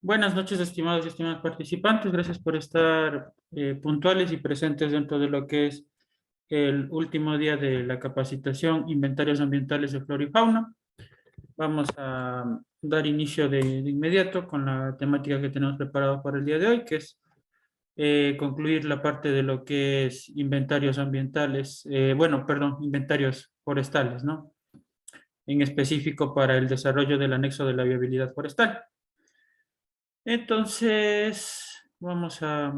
Buenas noches, estimados y estimadas participantes. Gracias por estar puntuales y presentes dentro de lo que es el último día de la capacitación Inventarios Ambientales de Flora y Fauna. Vamos a dar inicio de inmediato con la temática que tenemos preparada para el día de hoy, que es concluir la parte de lo que es inventarios ambientales, inventarios forestales, ¿no? En específico para el desarrollo del anexo de la viabilidad forestal. Entonces, vamos a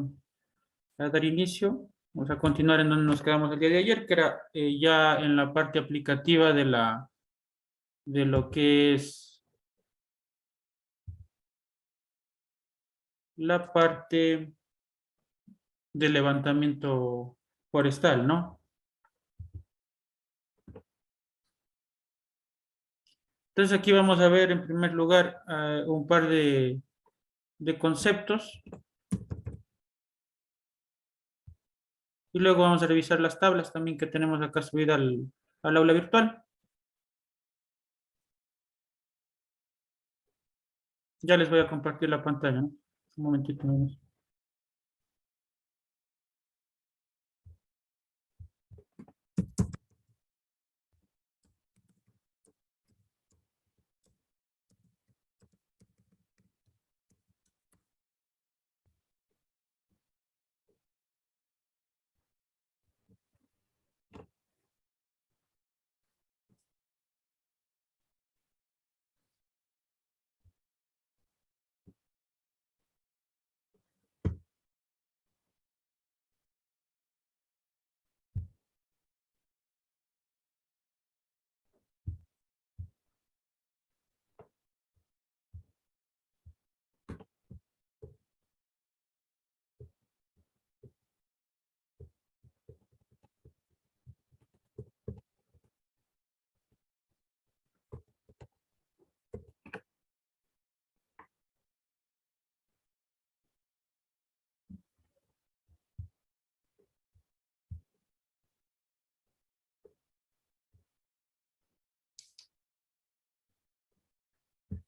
dar inicio. Vamos a continuar en donde nos quedamos el día de ayer, que era ya en la parte aplicativa de lo que es la parte del levantamiento forestal, ¿no? Entonces aquí vamos a ver en primer lugar un par de conceptos y luego vamos a revisar las tablas también que tenemos acá subidas al aula virtual. Ya les voy a compartir la pantalla, ¿no? Un momentito menos.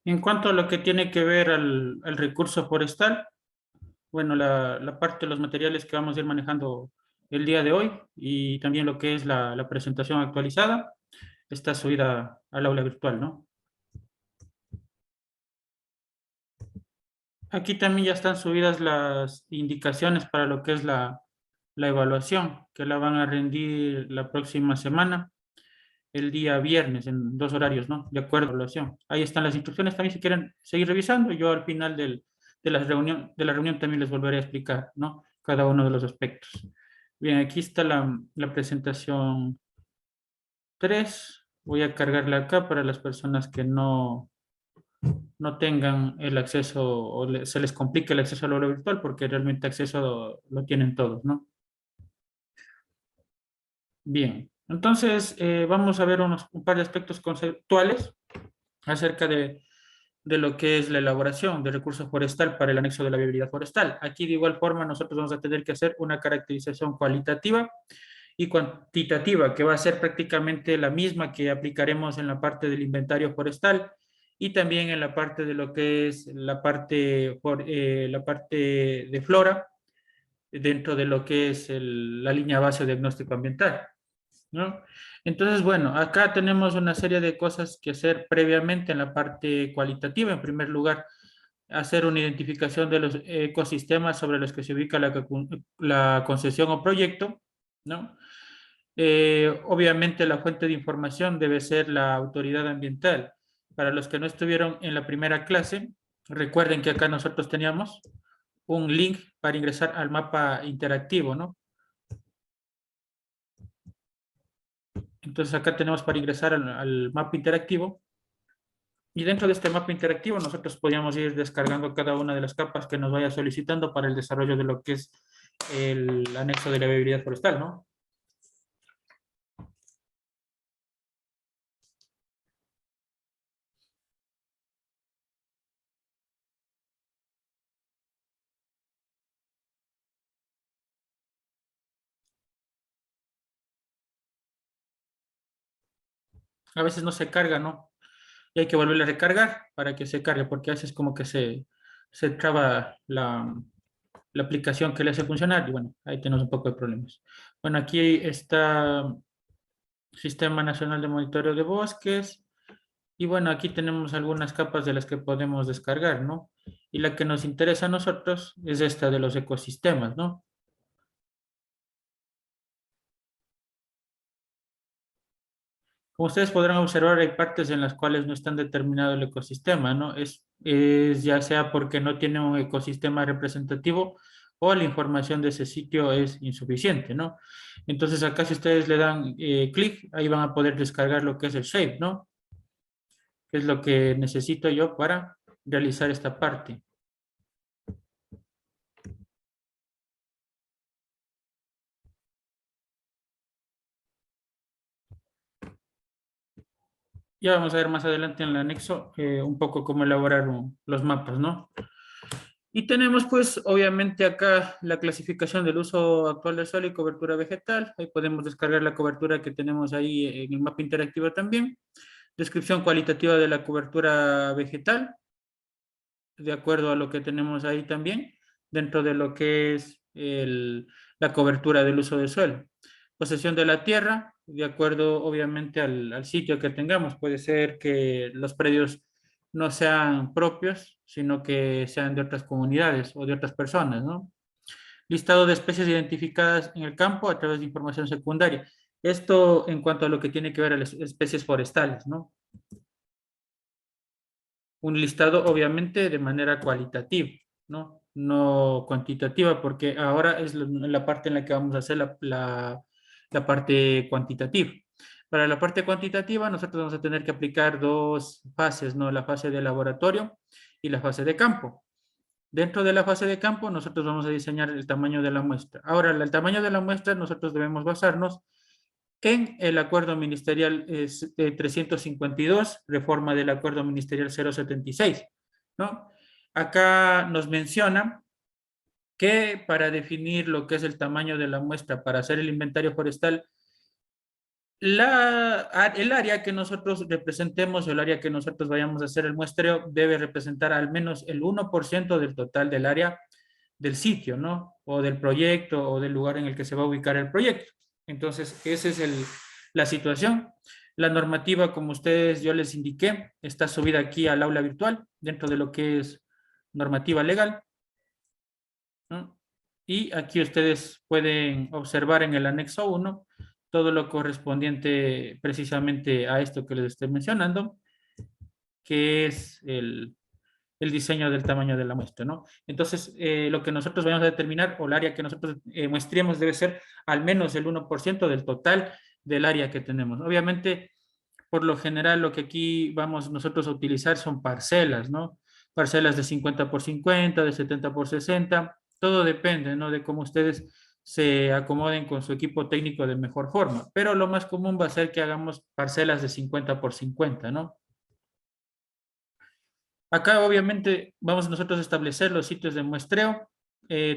En cuanto a lo que tiene que ver al recurso forestal, bueno, la parte de los materiales que vamos a ir manejando el día de hoy y también lo que es la presentación actualizada está subida al aula virtual, ¿no? Aquí también ya están subidas las indicaciones para lo que es la evaluación, que la van a rendir la próxima semana, el día viernes, en dos horarios, ¿no? De acuerdo a la evaluación. Ahí están las instrucciones también si quieren seguir revisando. Yo al final de la reunión también les volveré a explicar, ¿no? Cada uno de los aspectos. Bien, aquí está la presentación 3. Voy a cargarla acá para las personas que no tengan el acceso o se les complique el acceso al aula virtual porque realmente acceso lo tienen todos, ¿no? Bien, entonces vamos a ver un par de aspectos conceptuales acerca de lo que es la elaboración de recursos forestal para el anexo de la viabilidad forestal. Aquí de igual forma nosotros vamos a tener que hacer una caracterización cualitativa y cuantitativa, que va a ser prácticamente la misma que aplicaremos en la parte del inventario forestal y también en la parte de lo que es la parte de flora dentro de lo que es la línea base de diagnóstico ambiental, ¿no? Entonces, bueno, acá tenemos una serie de cosas que hacer previamente en la parte cualitativa. En primer lugar, hacer una identificación de los ecosistemas sobre los que se ubica la concesión o proyecto, ¿no? Obviamente la fuente de información debe ser la autoridad ambiental. Para los que no estuvieron en la primera clase, recuerden que acá nosotros teníamos un link para ingresar al mapa interactivo, ¿no? Entonces acá tenemos para ingresar al mapa interactivo y dentro de este mapa interactivo nosotros podíamos ir descargando cada una de las capas que nos vaya solicitando para el desarrollo de lo que es el anexo de la viabilidad forestal, ¿no? A veces no se carga, ¿no? Y hay que volverle a recargar para que se cargue, porque a veces como que se traba la aplicación que le hace funcionar y bueno, ahí tenemos un poco de problemas. Bueno, aquí está Sistema Nacional de Monitoreo de Bosques y bueno, aquí tenemos algunas capas de las que podemos descargar, ¿no? Y la que nos interesa a nosotros es esta de los ecosistemas, ¿no? Como ustedes podrán observar, hay partes en las cuales no están determinado el ecosistema, ¿no? Es ya sea porque no tiene un ecosistema representativo o la información de ese sitio es insuficiente, ¿no? Entonces acá si ustedes le dan clic, ahí van a poder descargar lo que es el shape, ¿no? Que es lo que necesito yo para realizar esta parte. Ya vamos a ver más adelante en el anexo un poco cómo elaborar los mapas, ¿no? Y tenemos pues obviamente acá la clasificación del uso actual del suelo y cobertura vegetal. Ahí podemos descargar la cobertura que tenemos ahí en el mapa interactivo también. Descripción cualitativa de la cobertura vegetal, de acuerdo a lo que tenemos ahí también, dentro de lo que es la cobertura del uso del suelo. Posesión de la tierra, de acuerdo obviamente al sitio que tengamos. Puede ser que los predios no sean propios, sino que sean de otras comunidades o de otras personas, ¿no? Listado de especies identificadas en el campo a través de información secundaria. Esto en cuanto a lo que tiene que ver a las especies forestales, ¿no? Un listado obviamente de manera cualitativa, ¿no? No cuantitativa, porque ahora es la parte en la que vamos a hacer la parte cuantitativa. Para la parte cuantitativa, nosotros vamos a tener que aplicar dos fases, ¿no? La fase de laboratorio y la fase de campo. Dentro de la fase de campo, nosotros vamos a diseñar el tamaño de la muestra. Ahora, el tamaño de la muestra, nosotros debemos basarnos en el acuerdo ministerial 352, reforma del acuerdo ministerial 076, ¿no? Acá nos menciona que para definir lo que es el tamaño de la muestra para hacer el inventario forestal, el área que nosotros representemos, el área que nosotros vayamos a hacer el muestreo, debe representar al menos el 1% del total del área del sitio, ¿no? O del proyecto o del lugar en el que se va a ubicar el proyecto. Entonces, esa es la situación. La normativa, como ustedes, yo les indiqué, está subida aquí al aula virtual, dentro de lo que es normativa legal, ¿no? Y aquí ustedes pueden observar en el anexo 1 todo lo correspondiente precisamente a esto que les estoy mencionando, que es el diseño del tamaño de la muestra, ¿no? Entonces, lo que nosotros vamos a determinar o el área que nosotros muestremos debe ser al menos el 1% del total del área que tenemos. Obviamente, por lo general, lo que aquí vamos nosotros a utilizar son parcelas, ¿no? Parcelas de 50 por 50, de 70 por 60, todo depende, ¿no? De cómo ustedes se acomoden con su equipo técnico de mejor forma, pero lo más común va a ser que hagamos parcelas de 50 por 50, ¿no? Acá obviamente vamos nosotros a establecer los sitios de muestreo,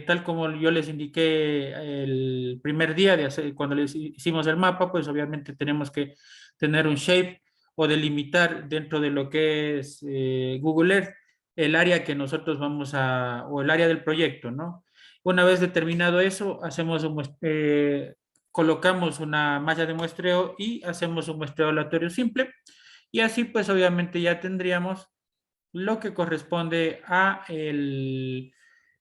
tal como yo les indiqué el primer día de hacer, cuando les hicimos el mapa, pues obviamente tenemos que tener un shape o delimitar dentro de lo que es Google Earth el área que nosotros vamos a, o el área del proyecto, ¿no? Una vez determinado eso, colocamos una malla de muestreo y hacemos un muestreo aleatorio simple y así pues obviamente ya tendríamos lo que corresponde a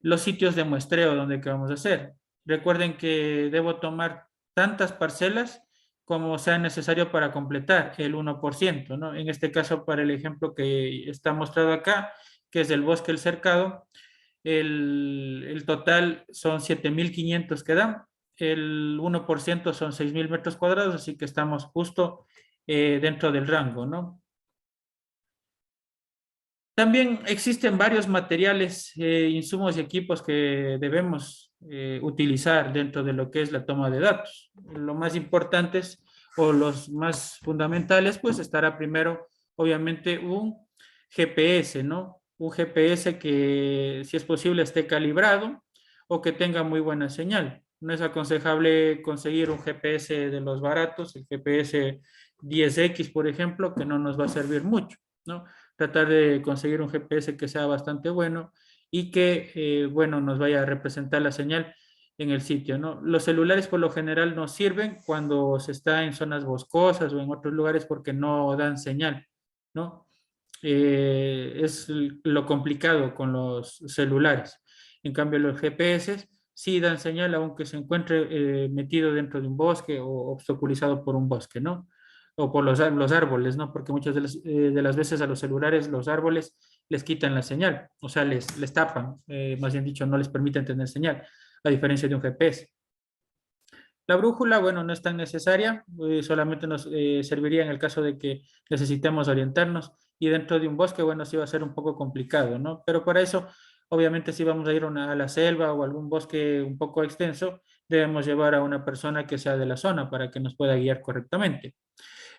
los sitios de muestreo donde que vamos a hacer. Recuerden que debo tomar tantas parcelas como sea necesario para completar el 1%, ¿no? En este caso, para el ejemplo que está mostrado acá, que es del bosque El Cercado, el total son 7.500 que dan, el 1% son 6.000 metros cuadrados, así que estamos justo dentro del rango, ¿no? También existen varios materiales, insumos y equipos que debemos utilizar dentro de lo que es la toma de datos. Lo más importantes o los más fundamentales, pues estará primero, obviamente, un GPS, ¿no? Un GPS que, si es posible, esté calibrado o que tenga muy buena señal. No es aconsejable conseguir un GPS de los baratos, el GPS 10X, por ejemplo, que no nos va a servir mucho, ¿no? Tratar de conseguir un GPS que sea bastante bueno y que, bueno, nos vaya a representar la señal en el sitio, ¿no? Los celulares por lo general no sirven cuando se está en zonas boscosas o en otros lugares porque no dan señal, ¿no? Es lo complicado con los celulares. En cambio, los GPS sí dan señal aunque se encuentre metido dentro de un bosque o obstaculizado por un bosque, ¿no? O por los árboles, ¿no? Porque muchas de las veces a los celulares los árboles les quitan la señal, o sea, les tapan, más bien dicho, no les permiten tener señal, a diferencia de un GPS. La brújula, bueno, no es tan necesaria, solamente nos serviría en el caso de que necesitemos orientarnos y dentro de un bosque, bueno, sí va a ser un poco complicado, ¿no? Pero para eso, obviamente, si vamos a ir a la selva o algún bosque un poco extenso, debemos llevar a una persona que sea de la zona para que nos pueda guiar correctamente.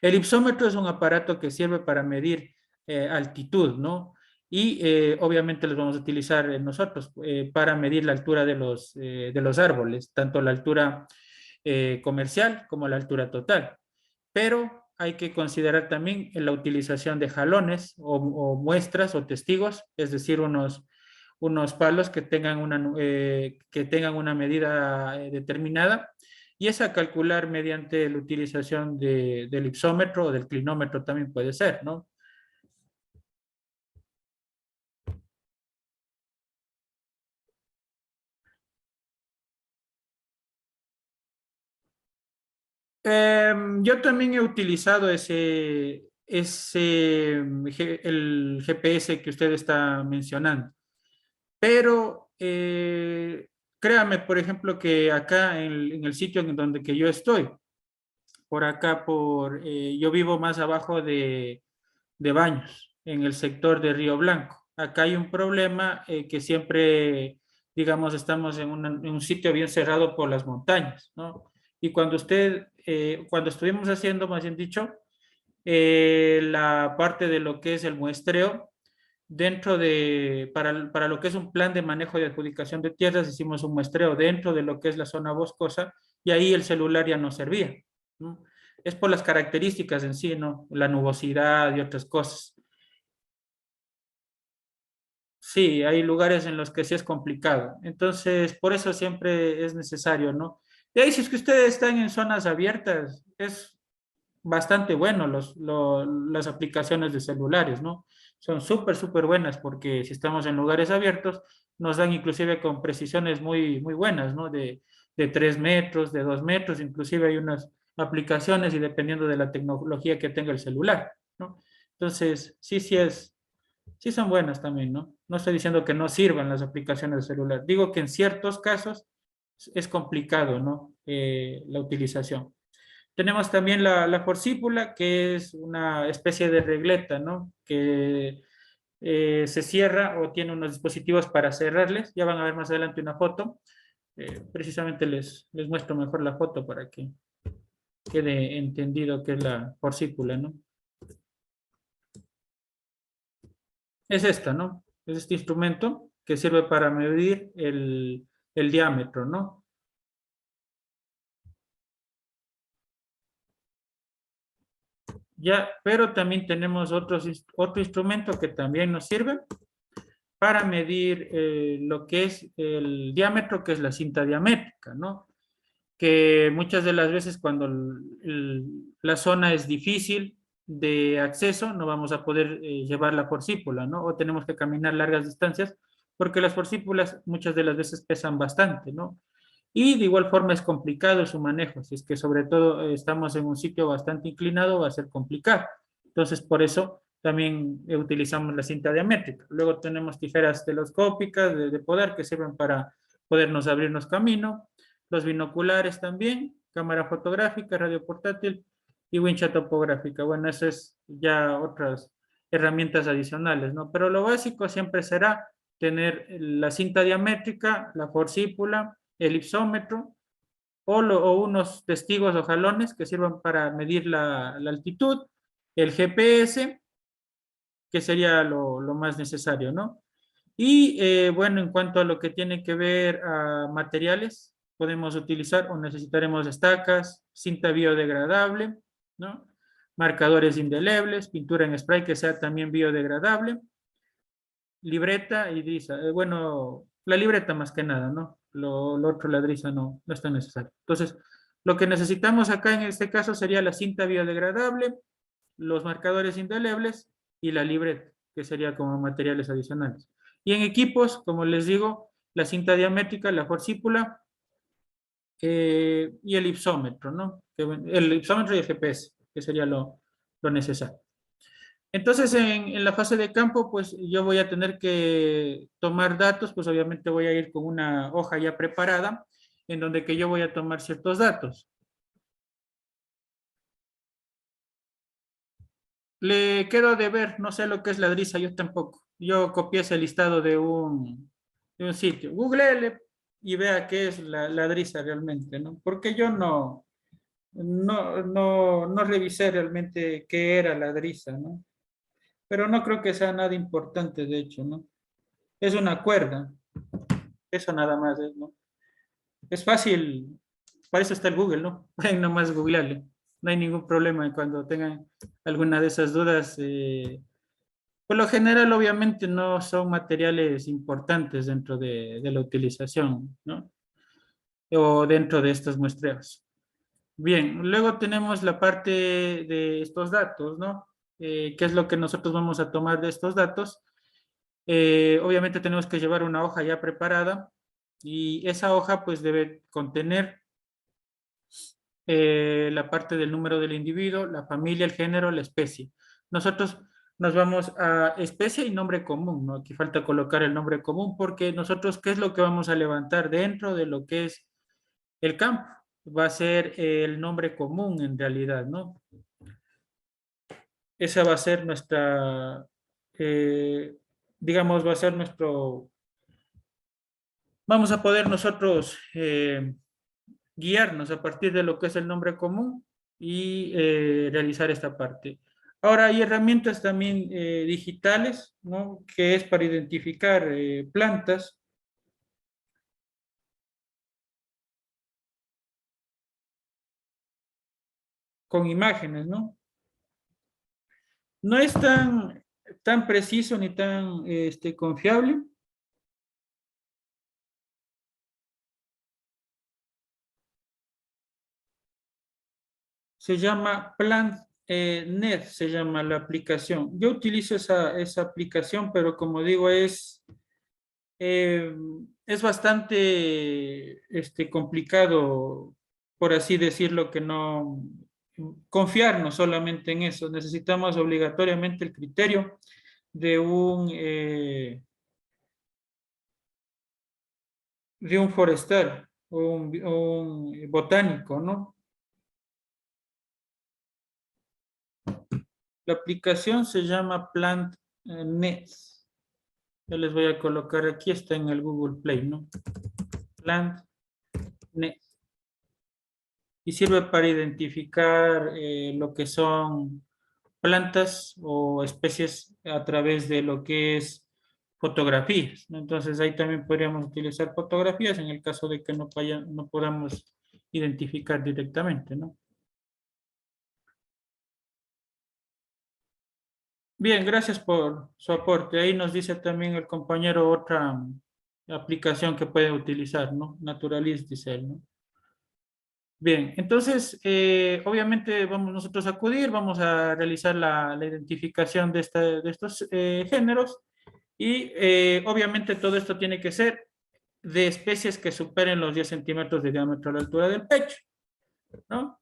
El ipsómetro es un aparato que sirve para medir altitud, ¿no? Y obviamente los vamos a utilizar nosotros para medir la altura de los árboles, tanto la altura comercial como la altura total. Pero hay que considerar también la utilización de jalones o muestras o testigos, es decir, unos palos que tengan una medida determinada y esa calcular mediante la utilización del ipsómetro o del clinómetro también puede ser, ¿no? Yo también he utilizado el GPS que usted está mencionando, pero créame, por ejemplo, que acá en el sitio en donde que yo estoy, por acá, yo vivo más abajo de Baños, en el sector de Río Blanco. Acá hay un problema que siempre, digamos, estamos en un sitio bien cerrado por las montañas, ¿no? Y cuando estuvimos haciendo, más bien dicho, la parte de lo que es el muestreo, para lo que es un plan de manejo y adjudicación de tierras, hicimos un muestreo dentro de lo que es la zona boscosa y ahí el celular ya no servía, ¿no? Es por las características en sí, ¿no? La nubosidad y otras cosas. Sí, hay lugares en los que sí es complicado. Entonces, por eso siempre es necesario, ¿no? Y ahí, si es que ustedes están en zonas abiertas, es bastante bueno las aplicaciones de celulares, ¿no? Son súper, súper buenas porque si estamos en lugares abiertos, nos dan inclusive con precisiones muy, muy buenas, ¿no? De 3 metros, de 2 metros, inclusive hay unas aplicaciones y dependiendo de la tecnología que tenga el celular, ¿no? Entonces, sí son buenas también, ¿no? No estoy diciendo que no sirvan las aplicaciones de celular. Digo que en ciertos casos es complicado, ¿no? La utilización. Tenemos también la forcípula, que es una especie de regleta, ¿no? Que se cierra o tiene unos dispositivos para cerrarles. Ya van a ver más adelante una foto. Precisamente les muestro mejor la foto para que quede entendido qué es la forcípula, ¿no? Es esta, ¿no? Es este instrumento que sirve para medir el diámetro, ¿no? Ya, pero también tenemos otro instrumento que también nos sirve para medir lo que es el diámetro, que es la cinta diamétrica, ¿no? Que muchas de las veces cuando la zona es difícil de acceso, no vamos a poder llevar la forcípula, ¿no? O tenemos que caminar largas distancias, porque las forcípulas muchas de las veces pesan bastante, ¿no? Y de igual forma es complicado su manejo, si es que sobre todo estamos en un sitio bastante inclinado, va a ser complicado. Entonces, por eso también utilizamos la cinta diamétrica. Luego tenemos tijeras telescópicas de poder que sirven para podernos abrirnos camino, los binoculares también, cámara fotográfica, radio portátil y wincha topográfica. Bueno, eso es ya otras herramientas adicionales, ¿no? Pero lo básico siempre será tener la cinta diamétrica, la forcípula, el ipsómetro o unos testigos o jalones que sirvan para medir la altitud, el GPS, que sería lo más necesario, ¿no? Y bueno, en cuanto a lo que tiene que ver a materiales, podemos utilizar o necesitaremos estacas, cinta biodegradable, ¿no? Marcadores indelebles, pintura en spray que sea también biodegradable, libreta y driza. Bueno, la libreta más que nada, ¿no? Lo otro, la driza, no es tan necesario. Entonces, lo que necesitamos acá en este caso sería la cinta biodegradable, los marcadores indelebles y la libreta, que sería como materiales adicionales. Y en equipos, como les digo, la cinta diamétrica, la forcípula y el ipsómetro, ¿no? El ipsómetro y el GPS, que sería lo necesario. Entonces, en la fase de campo, pues yo voy a tener que tomar datos, pues obviamente voy a ir con una hoja ya preparada, en donde que yo voy a tomar ciertos datos. Le quedo de ver, no sé lo que es ladriza, yo tampoco. Yo copié ese listado de un sitio. Googleele y vea qué es la ladriza realmente, ¿no? Porque yo no revisé realmente qué era ladriza, ¿no? Pero no creo que sea nada importante, de hecho, ¿no? Es una cuerda, eso nada más es, ¿no? Es fácil, para eso está el Google, ¿no? Pueden nomás googlearle, no hay ningún problema. Y cuando tengan alguna de esas dudas, por lo general, obviamente, no son materiales importantes dentro de la utilización, ¿no? O dentro de estos muestreos. Bien, luego tenemos la parte de estos datos, ¿no? ¿Qué es lo que nosotros vamos a tomar de estos datos? Obviamente tenemos que llevar una hoja ya preparada y esa hoja pues debe contener la parte del número del individuo, la familia, el género, la especie. Nosotros nos vamos a especie y nombre común, ¿no? Aquí falta colocar el nombre común porque nosotros, ¿qué es lo que vamos a levantar dentro de lo que es el campo? Va a ser el nombre común en realidad, ¿no? Esa va a ser nuestra, eh, digamos, va a ser nuestro, vamos a poder nosotros guiarnos a partir de lo que es el nombre común y realizar esta parte. Ahora hay herramientas también digitales, ¿no? Que es para identificar plantas con imágenes, ¿no? No es tan preciso ni tan confiable. Se llama PlantNet, se llama la aplicación. Yo utilizo esa aplicación, pero como digo, es bastante complicado, por así decirlo, que no confiarnos solamente en eso. Necesitamos obligatoriamente el criterio de un forestal o un botánico, ¿no? La aplicación se llama PlantNet. Yo les voy a colocar aquí, está en el Google Play, ¿no? PlantNet. Y sirve para identificar lo que son plantas o especies a través de lo que es fotografías, ¿no? Entonces ahí también podríamos utilizar fotografías en el caso de que no podamos identificar directamente, ¿no? Bien, gracias por su aporte. Ahí nos dice también el compañero otra aplicación que puede utilizar, ¿no? Naturalist, dice él, ¿no? Bien, entonces, obviamente vamos nosotros a acudir, vamos a realizar la identificación de estos géneros y obviamente todo esto tiene que ser de especies que superen los 10 centímetros de diámetro a la altura del pecho, ¿no?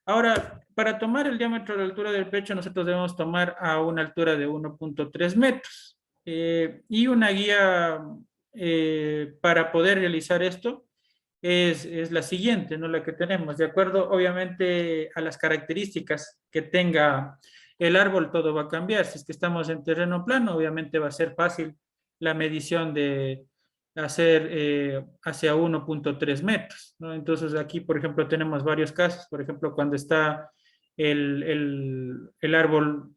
Ahora, para tomar el diámetro a la altura del pecho, nosotros debemos tomar a una altura de 1,3 metros. Y una guía para poder realizar esto es la siguiente, ¿no? La que tenemos, de acuerdo, obviamente, a las características que tenga el árbol, todo va a cambiar. Si es que estamos en terreno plano, obviamente va a ser fácil la medición de hacer hacia 1,3 metros, ¿no? Entonces aquí, por ejemplo, tenemos varios casos. Por ejemplo, cuando está el árbol,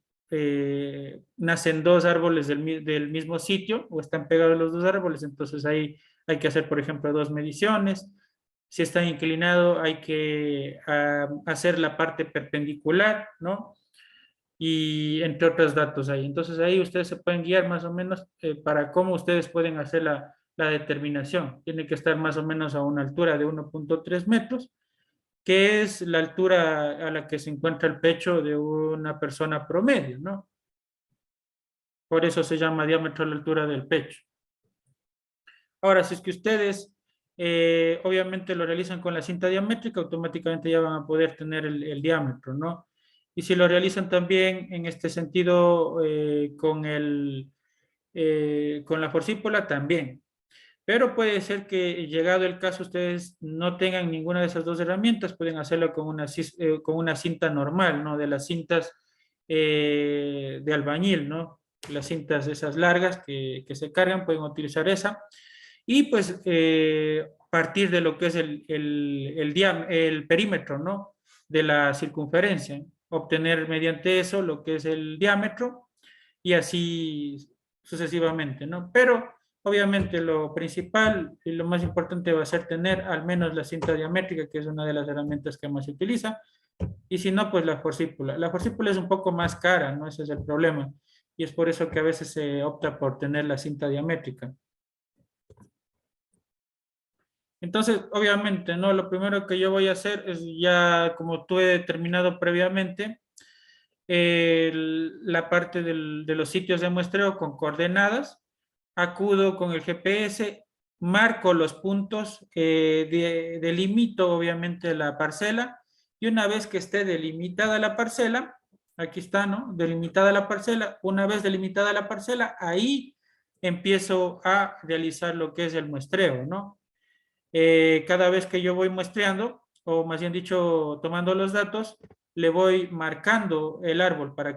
nacen dos árboles del mismo sitio o están pegados los dos árboles, entonces ahí hay que hacer, por ejemplo, dos mediciones. Si está inclinado, hay que hacer la parte perpendicular, ¿no? y entre otros datos ahí. Entonces ahí ustedes se pueden guiar más o menos para cómo ustedes pueden hacer la determinación. Tiene que estar más o menos a una altura de 1.3 metros, que es la altura a la que se encuentra el pecho de una persona promedio, ¿no? Por eso se llama diámetro a la altura del pecho. Ahora, si es que ustedes obviamente lo realizan con la cinta diamétrica, automáticamente ya van a poder tener el diámetro, ¿no? Y si lo realizan también en este sentido con la forcípula, también. Pero puede ser que llegado el caso ustedes no tengan ninguna de esas dos herramientas, pueden hacerlo con una cinta normal, ¿no? De las cintas de albañil, ¿no? Las cintas esas largas que se cargan, pueden utilizar esa. Y pues partir de lo que es el perímetro, ¿no? De la circunferencia, obtener mediante eso lo que es el diámetro y así sucesivamente, ¿no? Pero obviamente lo principal y lo más importante va a ser tener al menos la cinta diamétrica, que es una de las herramientas que más se utiliza, y si no, pues la forcípula. La forcípula es un poco más cara, ¿no? Ese es el problema. Y es por eso que a veces se opta por tener la cinta diamétrica. Entonces, obviamente, ¿no? Lo primero que yo voy a hacer es ya, como tú he determinado previamente, la parte de los sitios de muestreo con coordenadas, acudo con el GPS, marco los puntos, delimito obviamente la parcela y una vez que esté delimitada la parcela, aquí está, ¿no? Delimitada la parcela, una vez delimitada la parcela, ahí empiezo a realizar lo que es el muestreo, ¿no? Cada vez que yo voy muestreando, o más bien dicho, tomando los datos, le voy marcando el árbol para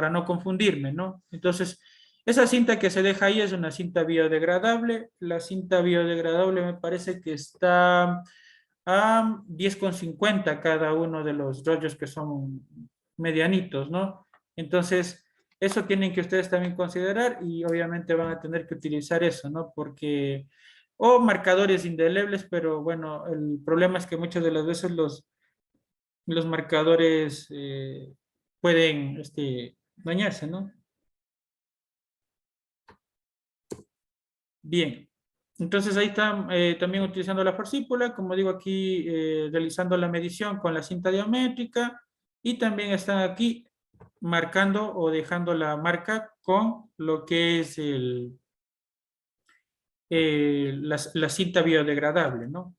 no confundirme, ¿no? Entonces, esa cinta que se deja ahí es una cinta biodegradable. La cinta biodegradable me parece que está a 10,50 cada uno de los rollos que son medianitos, ¿no? Entonces, eso tienen que ustedes también considerar y obviamente van a tener que utilizar eso, ¿no? Porque, o marcadores indelebles, pero bueno, el problema es que muchas de las veces los marcadores pueden dañarse, ¿no? Bien. Entonces ahí está también utilizando la forcípula, como digo aquí, realizando la medición con la cinta diamétrica y también están aquí marcando o dejando la marca con lo que es la cinta biodegradable, ¿no?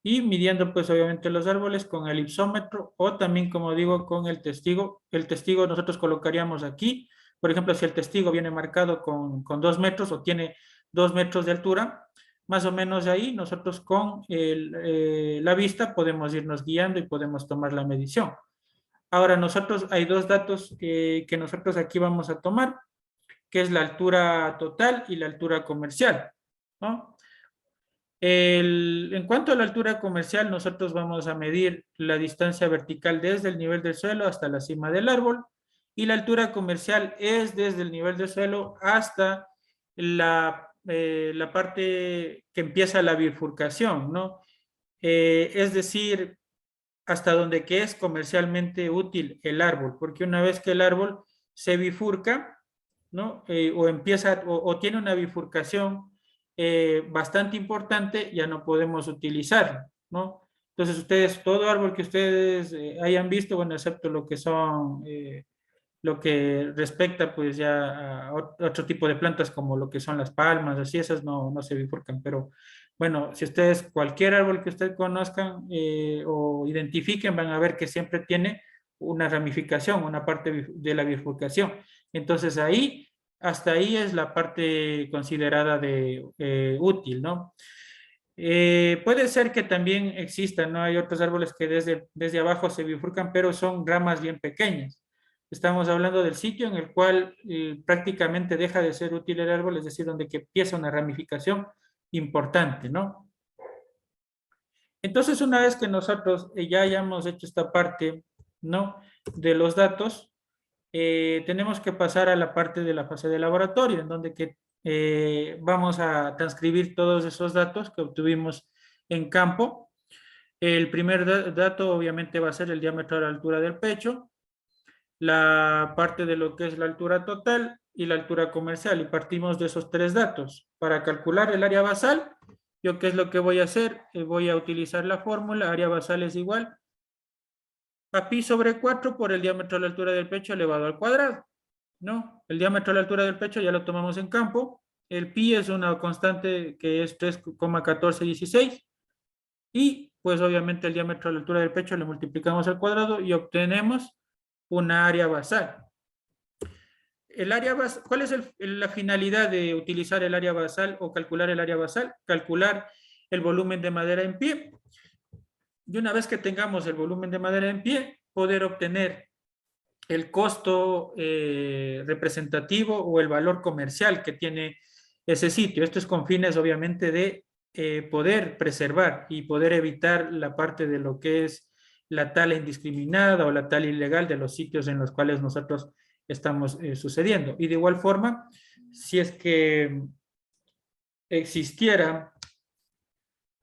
Y midiendo pues obviamente los árboles con el ipsómetro o también como digo con el testigo. El testigo nosotros colocaríamos aquí, por ejemplo si el testigo viene marcado con 2 metros o tiene 2 metros de altura, más o menos de ahí nosotros con la vista podemos irnos guiando y podemos tomar la medición. Ahora nosotros hay dos datos que nosotros aquí vamos a tomar, que es la altura total y la altura comercial, ¿no? En cuanto a la altura comercial, nosotros vamos a medir la distancia vertical desde el nivel del suelo hasta la cima del árbol y la altura comercial es desde el nivel del suelo hasta la parte que empieza la bifurcación, ¿no? Es decir, hasta donde que es comercialmente útil el árbol, porque una vez que el árbol se bifurca, ¿no? O empieza o tiene una bifurcación bastante importante, ya no podemos utilizarlo, ¿no? Entonces ustedes, todo árbol que ustedes hayan visto, bueno, excepto lo que son, lo que respecta pues ya a otro tipo de plantas como lo que son las palmas, así esas no se bifurcan, pero bueno, si ustedes cualquier árbol que ustedes conozcan o identifiquen, van a ver que siempre tiene una ramificación, una parte de la bifurcación. Entonces ahí, hasta ahí es la parte considerada de útil, ¿no? Puede ser que también existan, ¿no? Hay otros árboles que desde abajo se bifurcan, pero son ramas bien pequeñas. Estamos hablando del sitio en el cual prácticamente deja de ser útil el árbol, es decir, donde que empieza una ramificación importante, ¿no? Entonces, una vez que nosotros ya hayamos hecho esta parte, ¿no? De los datos, tenemos que pasar a la parte de la fase de laboratorio, en donde que vamos a transcribir todos esos datos que obtuvimos en campo. El primer dato obviamente va a ser el diámetro a la altura del pecho. la parte de lo que es la altura total y la altura comercial, y partimos de esos tres datos. Para calcular el área basal, ¿yo qué es lo que voy a hacer? Voy a utilizar la fórmula, área basal es igual a pi sobre 4 por el diámetro de la altura del pecho elevado al cuadrado, ¿no? El diámetro de la altura del pecho ya lo tomamos en campo, el pi es una constante que es 3,1416, y pues obviamente el diámetro de la altura del pecho le multiplicamos al cuadrado y obtenemos una área basal. El área basal, ¿cuál es la finalidad de utilizar el área basal o calcular el área basal? Calcular el volumen de madera en pie. Y una vez que tengamos el volumen de madera en pie, poder obtener el costo representativo o el valor comercial que tiene ese sitio. Esto es con fines, obviamente, de poder preservar y poder evitar la parte de lo que es la tala indiscriminada o la tala ilegal de los sitios en los cuales nosotros estamos sucediendo. Y de igual forma, si es que existiera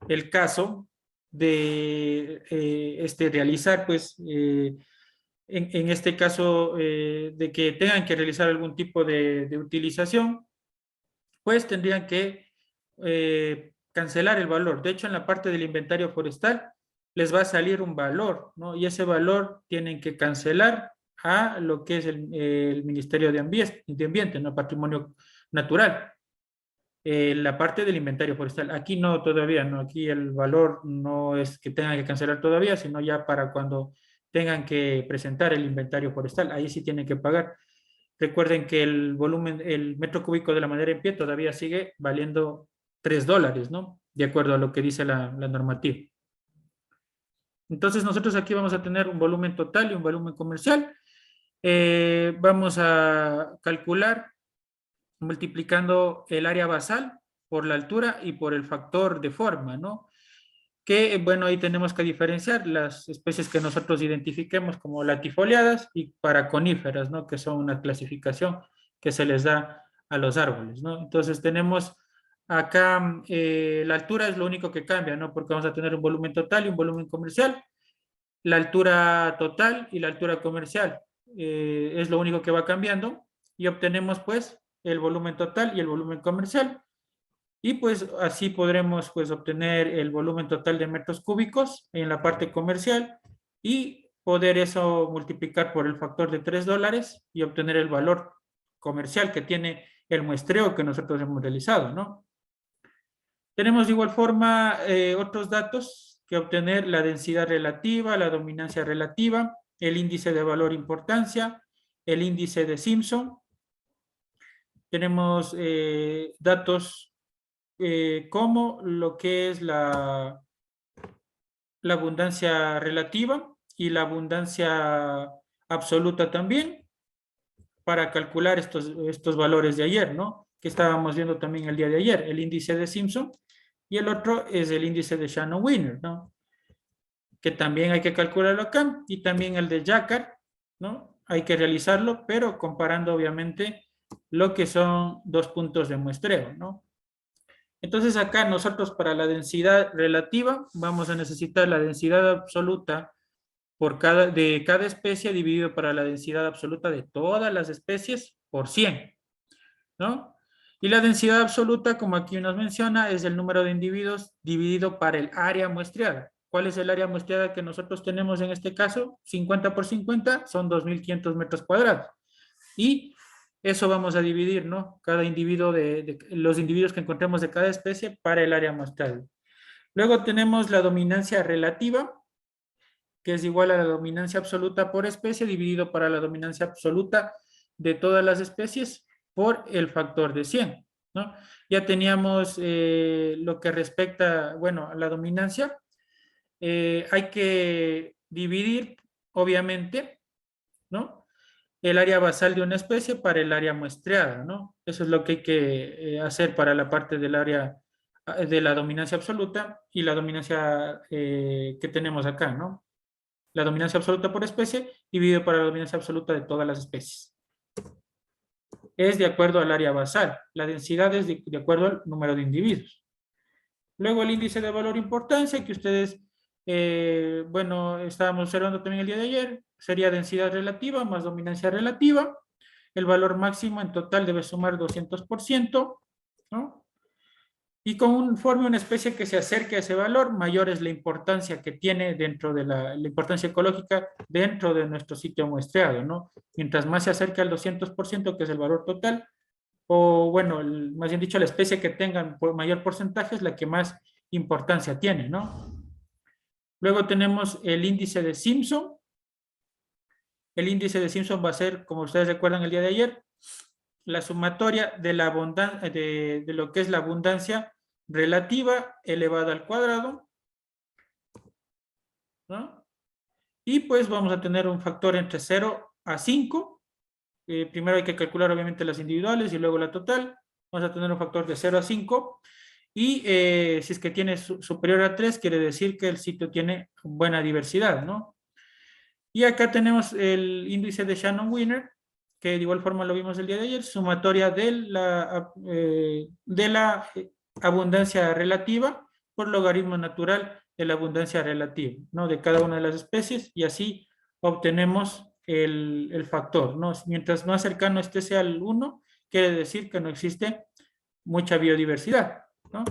el caso de realizar, pues, en este caso, de que tengan que realizar algún tipo de utilización, pues tendrían que cancelar el valor. De hecho, en la parte del inventario forestal les va a salir un valor, ¿no? Y ese valor tienen que cancelar a lo que es el Ministerio de Ambiente, ¿no? Patrimonio Natural. La parte del inventario forestal. Aquí no, todavía no. Aquí el valor no es que tengan que cancelar todavía, sino ya para cuando tengan que presentar el inventario forestal. Ahí sí tienen que pagar. Recuerden que el volumen, el metro cúbico de la madera en pie todavía sigue valiendo $3, ¿no? De acuerdo a lo que dice la normativa. Entonces nosotros aquí vamos a tener un volumen total y un volumen comercial. Vamos a calcular multiplicando el área basal por la altura y por el factor de forma, ¿no? Que, bueno, ahí tenemos que diferenciar las especies que nosotros identifiquemos como latifoliadas y paraconíferas, ¿no? Que son una clasificación que se les da a los árboles, ¿no? Entonces tenemos acá, la altura es lo único que cambia, ¿no? Porque vamos a tener un volumen total y un volumen comercial. La altura total y la altura comercial es lo único que va cambiando, y obtenemos pues el volumen total y el volumen comercial, y pues así podremos pues obtener el volumen total de metros cúbicos en la parte comercial y poder eso multiplicar por el factor de $3 y obtener el valor comercial que tiene el muestreo que nosotros hemos realizado, ¿no? Tenemos de igual forma otros datos que obtener: la densidad relativa, la dominancia relativa, el índice de valor importancia, el índice de Simpson. Tenemos datos como lo que es la abundancia relativa y la abundancia absoluta también, para calcular estos valores de ayer, ¿no? Que estábamos viendo también el día de ayer, el índice de Simpson, y el otro es el índice de Shannon-Wiener, ¿no? Que también hay que calcularlo acá, y también el de Jacquard, ¿no? Hay que realizarlo, pero comparando obviamente lo que son dos puntos de muestreo, ¿no? Entonces acá nosotros para la densidad relativa vamos a necesitar la densidad absoluta de cada especie dividido para la densidad absoluta de todas las especies por 100, ¿no? Y la densidad absoluta, como aquí nos menciona, es el número de individuos dividido para el área muestreada. ¿Cuál es el área muestreada que nosotros tenemos en este caso? 50 por 50 son 2.500 metros cuadrados. Y eso vamos a dividir, ¿no? Cada individuo los individuos que encontremos de cada especie para el área muestreada. Luego tenemos la dominancia relativa, que es igual a la dominancia absoluta por especie dividido para la dominancia absoluta de todas las especies por el factor de 100, ¿no? Ya teníamos lo que respecta, bueno, a la dominancia. Hay que dividir, obviamente, ¿no? El área basal de una especie para el área muestreada, ¿no? Eso es lo que hay que hacer para la parte del área de la dominancia absoluta y la dominancia que tenemos acá, ¿no? La dominancia absoluta por especie dividido por la dominancia absoluta de todas las especies. Es de acuerdo al área basal. La densidad es de acuerdo al número de individuos. Luego el índice de valor importancia, que ustedes Bueno, estábamos observando también el día de ayer, sería densidad relativa más dominancia relativa. El valor máximo en total debe sumar 200%, ¿no? Y conforme una especie que se acerque a ese valor, mayor es la importancia que tiene dentro de la importancia ecológica dentro de nuestro sitio muestreado, ¿no? Mientras más se acerque al 200%, que es el valor total, o bueno, más bien dicho, la especie que tenga mayor porcentaje es la que más importancia tiene, ¿no? Luego tenemos el índice de Simpson. El índice de Simpson va a ser, como ustedes recuerdan el día de ayer, la sumatoria de la de lo que es la abundancia relativa elevada al cuadrado, ¿no? Y pues vamos a tener un factor entre 0 a 5. Primero hay que calcular obviamente las individuales y luego la total. Vamos a tener un factor de 0 a 5. Y si es que tiene superior a 3, quiere decir que el sitio tiene buena diversidad, ¿no? Y acá tenemos el índice de Shannon-Wiener, que de igual forma lo vimos el día de ayer, sumatoria de la abundancia relativa por logaritmo natural de la abundancia relativa, ¿no? De cada una de las especies, y así obtenemos el factor, ¿no? Mientras más cercano esté sea al 1, quiere decir que no existe mucha biodiversidad, ¿no?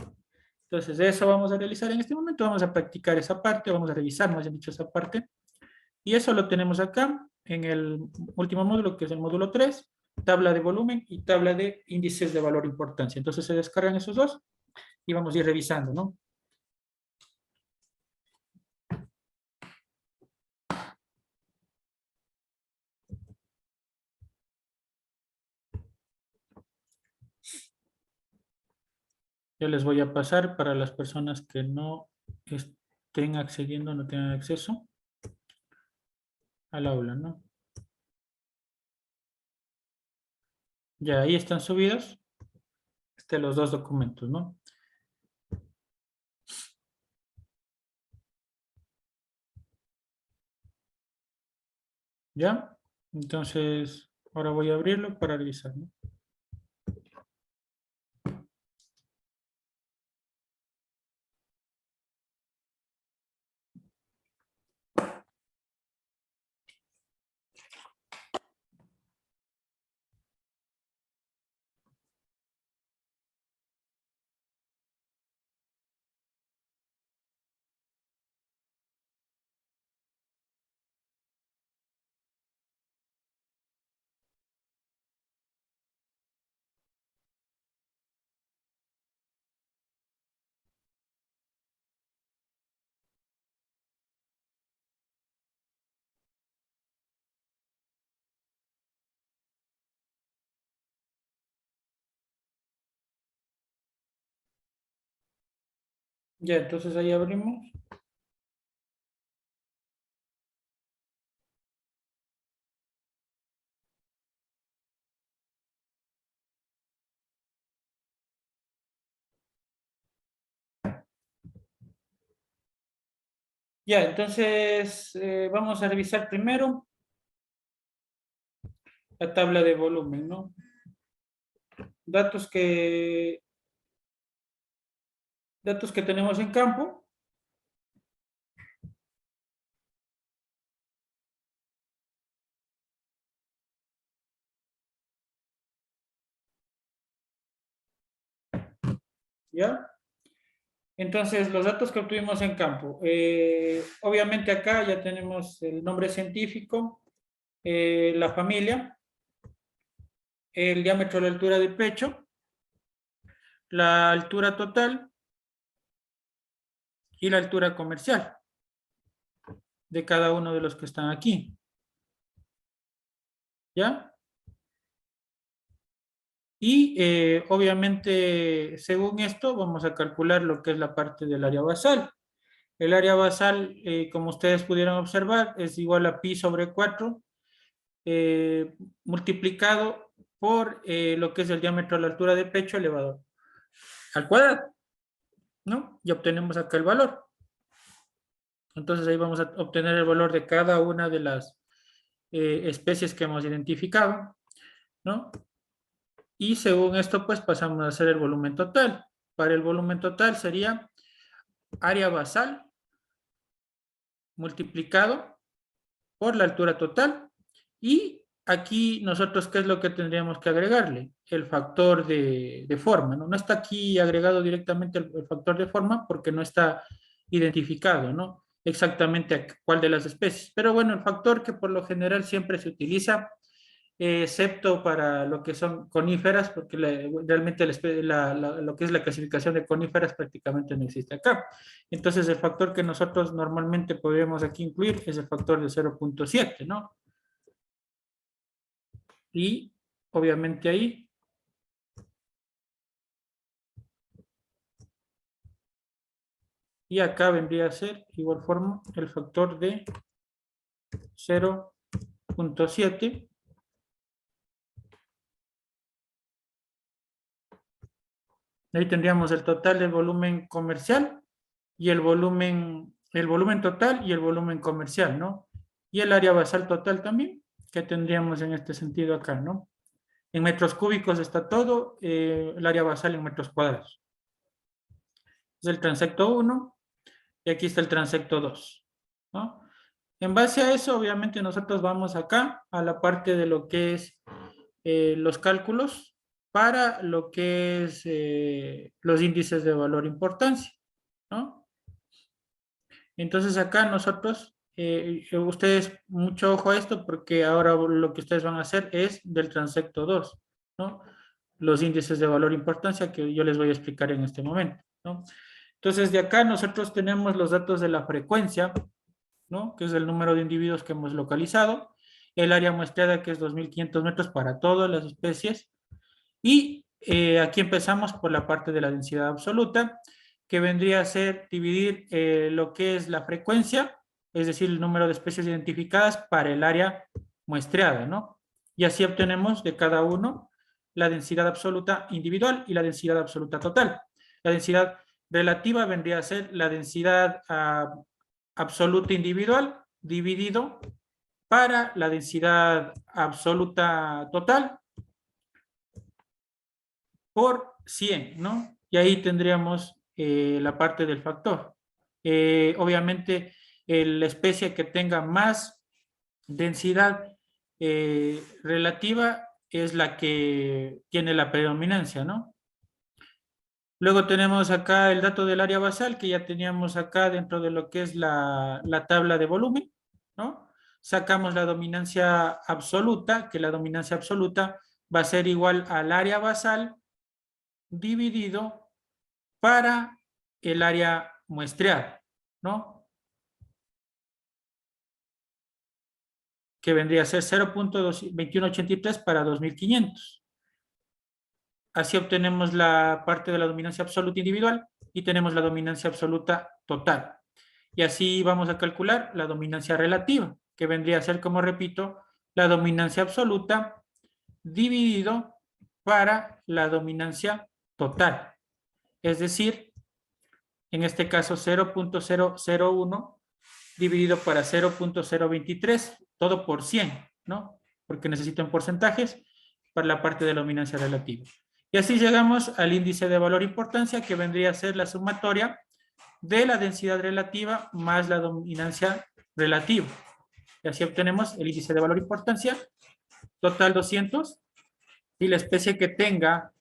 Entonces, eso vamos a realizar en este momento, vamos a practicar esa parte, vamos a revisar, más bien dicho, esa parte. Y eso lo tenemos acá en el último módulo, que es el módulo 3, tabla de volumen y tabla de índices de valor importancia. Entonces se descargan esos dos y vamos a ir revisando, ¿no? Yo les voy a pasar para las personas que no estén accediendo, no tengan acceso al aula, ¿no? Ya ahí están subidos los dos documentos, ¿no? ¿Ya? Entonces, ahora voy a abrirlo para revisar, ¿no? Ya, entonces ahí abrimos. Ya, entonces vamos a revisar primero la tabla de volumen, ¿no? Datos datos que tenemos en campo. ¿Ya? Entonces, los datos que obtuvimos en campo. Obviamente acá ya tenemos el nombre científico, la familia, el diámetro de la altura de pecho, la altura total y la altura comercial de cada uno de los que están aquí. ¿Ya? Y obviamente, según esto, vamos a calcular lo que es la parte del área basal. El área basal, como ustedes pudieron observar, es igual a pi sobre 4 multiplicado por lo que es el diámetro de la altura de pecho elevado al cuadrado, ¿no? Y obtenemos acá el valor. Entonces ahí vamos a obtener el valor de cada una de las especies que hemos identificado, ¿no? Y según esto, pues pasamos a hacer el volumen total. Para el volumen total sería área basal multiplicado por la altura total. Y aquí nosotros, ¿qué es lo que tendríamos que agregarle? El factor de forma, ¿no? No está aquí agregado directamente el factor de forma porque no está identificado, ¿no? Exactamente a cuál de las especies. Pero bueno, el factor que por lo general siempre se utiliza, excepto para lo que son coníferas, porque realmente lo que es la clasificación de coníferas prácticamente no existe acá. Entonces, el factor que nosotros normalmente podríamos aquí incluir es el factor de 0.7, ¿no? Y obviamente ahí y acá vendría a ser igual forma el factor de 0.7. Ahí tendríamos el total del volumen comercial y el volumen total y el volumen comercial, ¿no? Y el área basal total también, que tendríamos en este sentido acá, ¿no? En metros cúbicos está todo, el área basal en metros cuadrados. Es el transecto 1 y aquí está el transecto 2, ¿no? En base a eso, obviamente, nosotros vamos acá a la parte de lo que es los cálculos para lo que es los índices de valor e importancia, ¿no? Entonces acá nosotros, ustedes, mucho ojo a esto porque ahora lo que ustedes van a hacer es del transecto 2, ¿no? Los índices de valor e importancia que yo les voy a explicar en este momento, ¿no? Entonces de acá nosotros tenemos los datos de la frecuencia, ¿no? Que es el número de individuos que hemos localizado, el área muestreada que es 2.500 metros para todas las especies, y aquí empezamos por la parte de la densidad absoluta, que vendría a ser dividir lo que es la frecuencia, es decir, el número de especies identificadas para el área muestreada, ¿no? Y así obtenemos de cada uno la densidad absoluta individual y la densidad absoluta total. La densidad relativa vendría a ser la densidad absoluta individual dividido para la densidad absoluta total por 100, ¿no? Y ahí tendríamos la parte del factor. Obviamente, la especie que tenga más densidad relativa es la que tiene la predominancia, ¿no? Luego tenemos acá el dato del área basal, que ya teníamos acá dentro de lo que es la tabla de volumen, ¿no? Sacamos la dominancia absoluta, que la dominancia absoluta va a ser igual al área basal dividido para el área muestreada, ¿no? Que vendría a ser 0.2183 para 2.500. Así obtenemos la parte de la dominancia absoluta individual y tenemos la dominancia absoluta total. Y así vamos a calcular la dominancia relativa, que vendría a ser, como repito, la dominancia absoluta dividido para la dominancia total. Es decir, en este caso 0.001 dividido para 0.023, todo por 100, ¿no? Porque necesitan porcentajes para la parte de la dominancia relativa. Y así llegamos al índice de valor importancia, que vendría a ser la sumatoria de la densidad relativa más la dominancia relativa. Y así obtenemos el índice de valor importancia, total 200, y la especie que tenga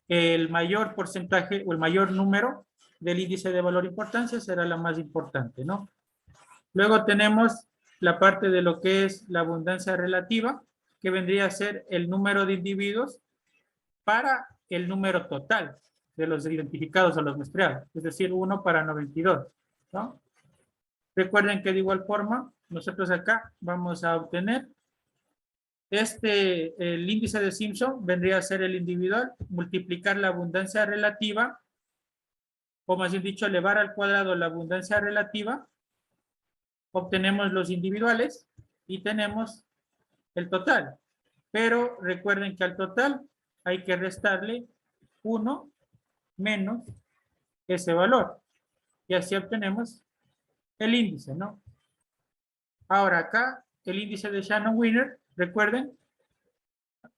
el mayor porcentaje o el mayor número del índice de valor importancia será la más importante, ¿no? Luego tenemos la parte de lo que es la abundancia relativa, que vendría a ser el número de individuos para el número total de los identificados o los muestreados, es decir, 1 para 92, ¿no? Recuerden que de igual forma, nosotros acá vamos a obtener el índice de Simpson vendría a ser el individual, multiplicar la abundancia relativa, o más bien dicho, elevar al cuadrado la abundancia relativa, obtenemos los individuales y tenemos el total. Pero recuerden que al total hay que restarle 1 menos ese valor. Y así obtenemos el índice, ¿no? Ahora acá, el índice de Shannon-Wiener, recuerden,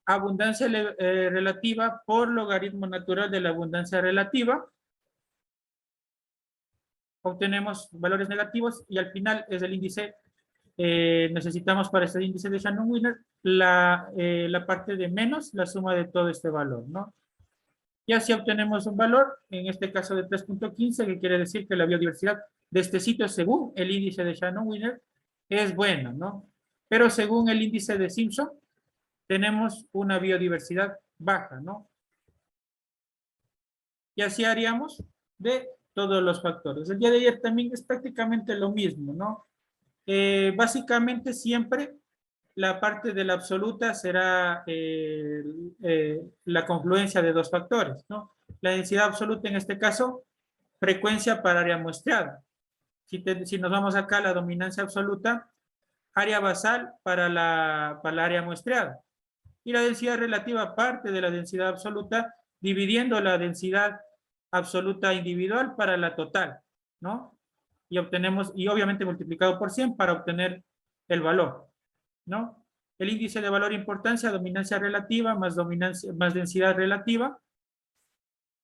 abundancia relativa por logaritmo natural de la abundancia relativa. obtenemos valores negativos y al final es el índice, necesitamos para este índice de Shannon-Wiener la parte de menos la suma de todo este valor, ¿no? Y así obtenemos un valor, en este caso de 3.15, que quiere decir que la biodiversidad de este sitio, según el índice de Shannon-Wiener, es buena, ¿no? Pero según el índice de Simpson, tenemos una biodiversidad baja, ¿no? Y así haríamos de todos los factores. El día de ayer también es prácticamente lo mismo, ¿no? Básicamente siempre la parte de la absoluta será la confluencia de dos factores, ¿no? La densidad absoluta en este caso, frecuencia para área muestreada. Si nos vamos acá a la dominancia absoluta, área basal para la área muestreada. Y la densidad relativa parte de la densidad absoluta, dividiendo la densidad absoluta individual para la total, ¿no? Y obtenemos, y obviamente multiplicado por 100 para obtener el valor, ¿no? El índice de valor importancia, dominancia relativa más densidad relativa.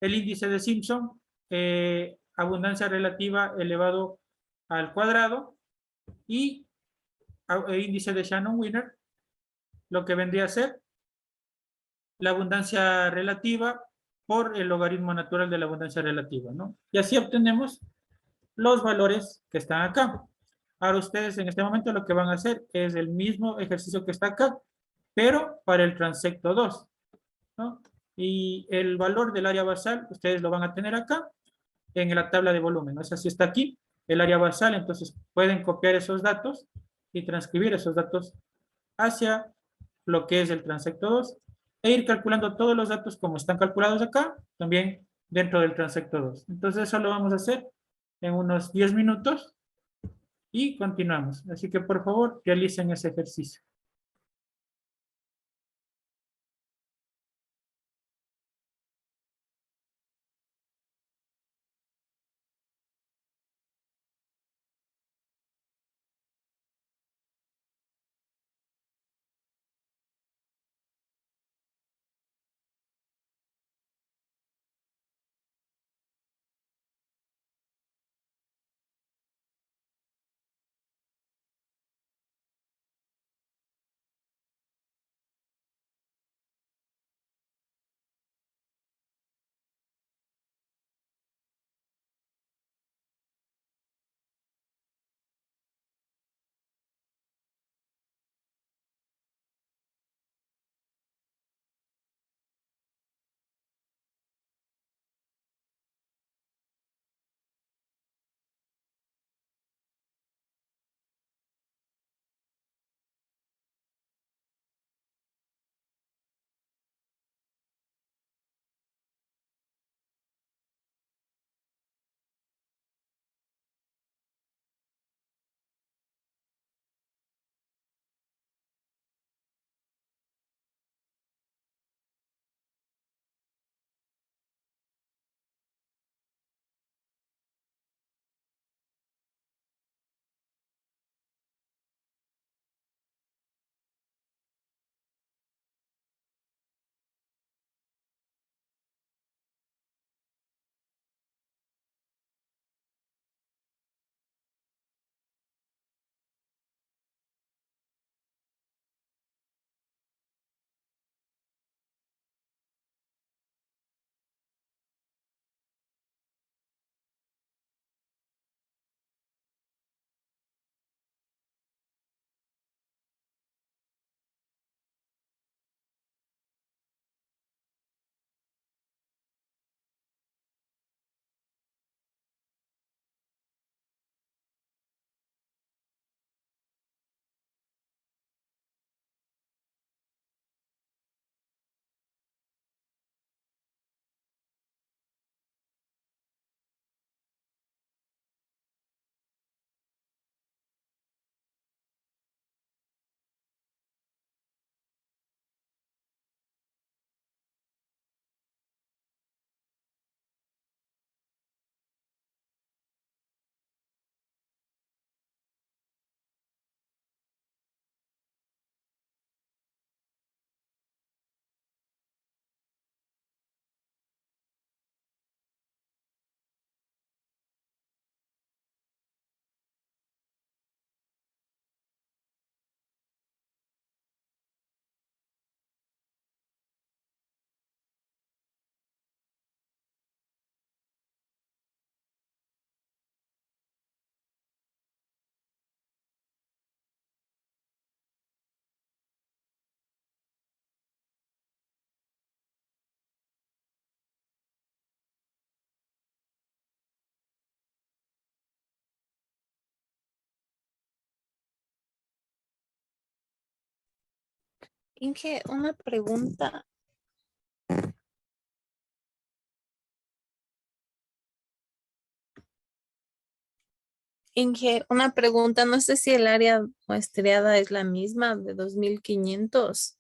El índice de Simpson, abundancia relativa elevado al cuadrado. Y el índice de Shannon-Wiener, lo que vendría a ser la abundancia relativa por el logaritmo natural de la abundancia relativa, ¿no? Y así obtenemos los valores que están acá. Ahora ustedes en este momento lo que van a hacer es el mismo ejercicio que está acá, pero para el transecto 2, ¿no? Y el valor del área basal, ustedes lo van a tener acá en la tabla de volumen, ¿no? O sea, si está aquí el área basal, entonces pueden copiar esos datos y transcribir esos datos hacia lo que es el transecto 2 e ir calculando todos los datos como están calculados acá, también dentro del transecto 2. Entonces eso lo vamos a hacer en unos 10 minutos y continuamos. Así que por favor realicen ese ejercicio. Inge, una pregunta. Inge, una pregunta. No sé si el área muestreada es la misma de 2500.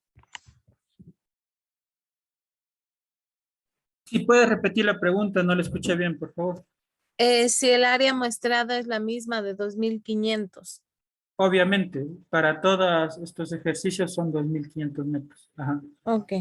Si puedes repetir la pregunta, no la escuché bien, por favor. Si el área muestreada es la misma de 2500. Obviamente, para todos estos ejercicios son 2.500 metros. Ajá. Ok.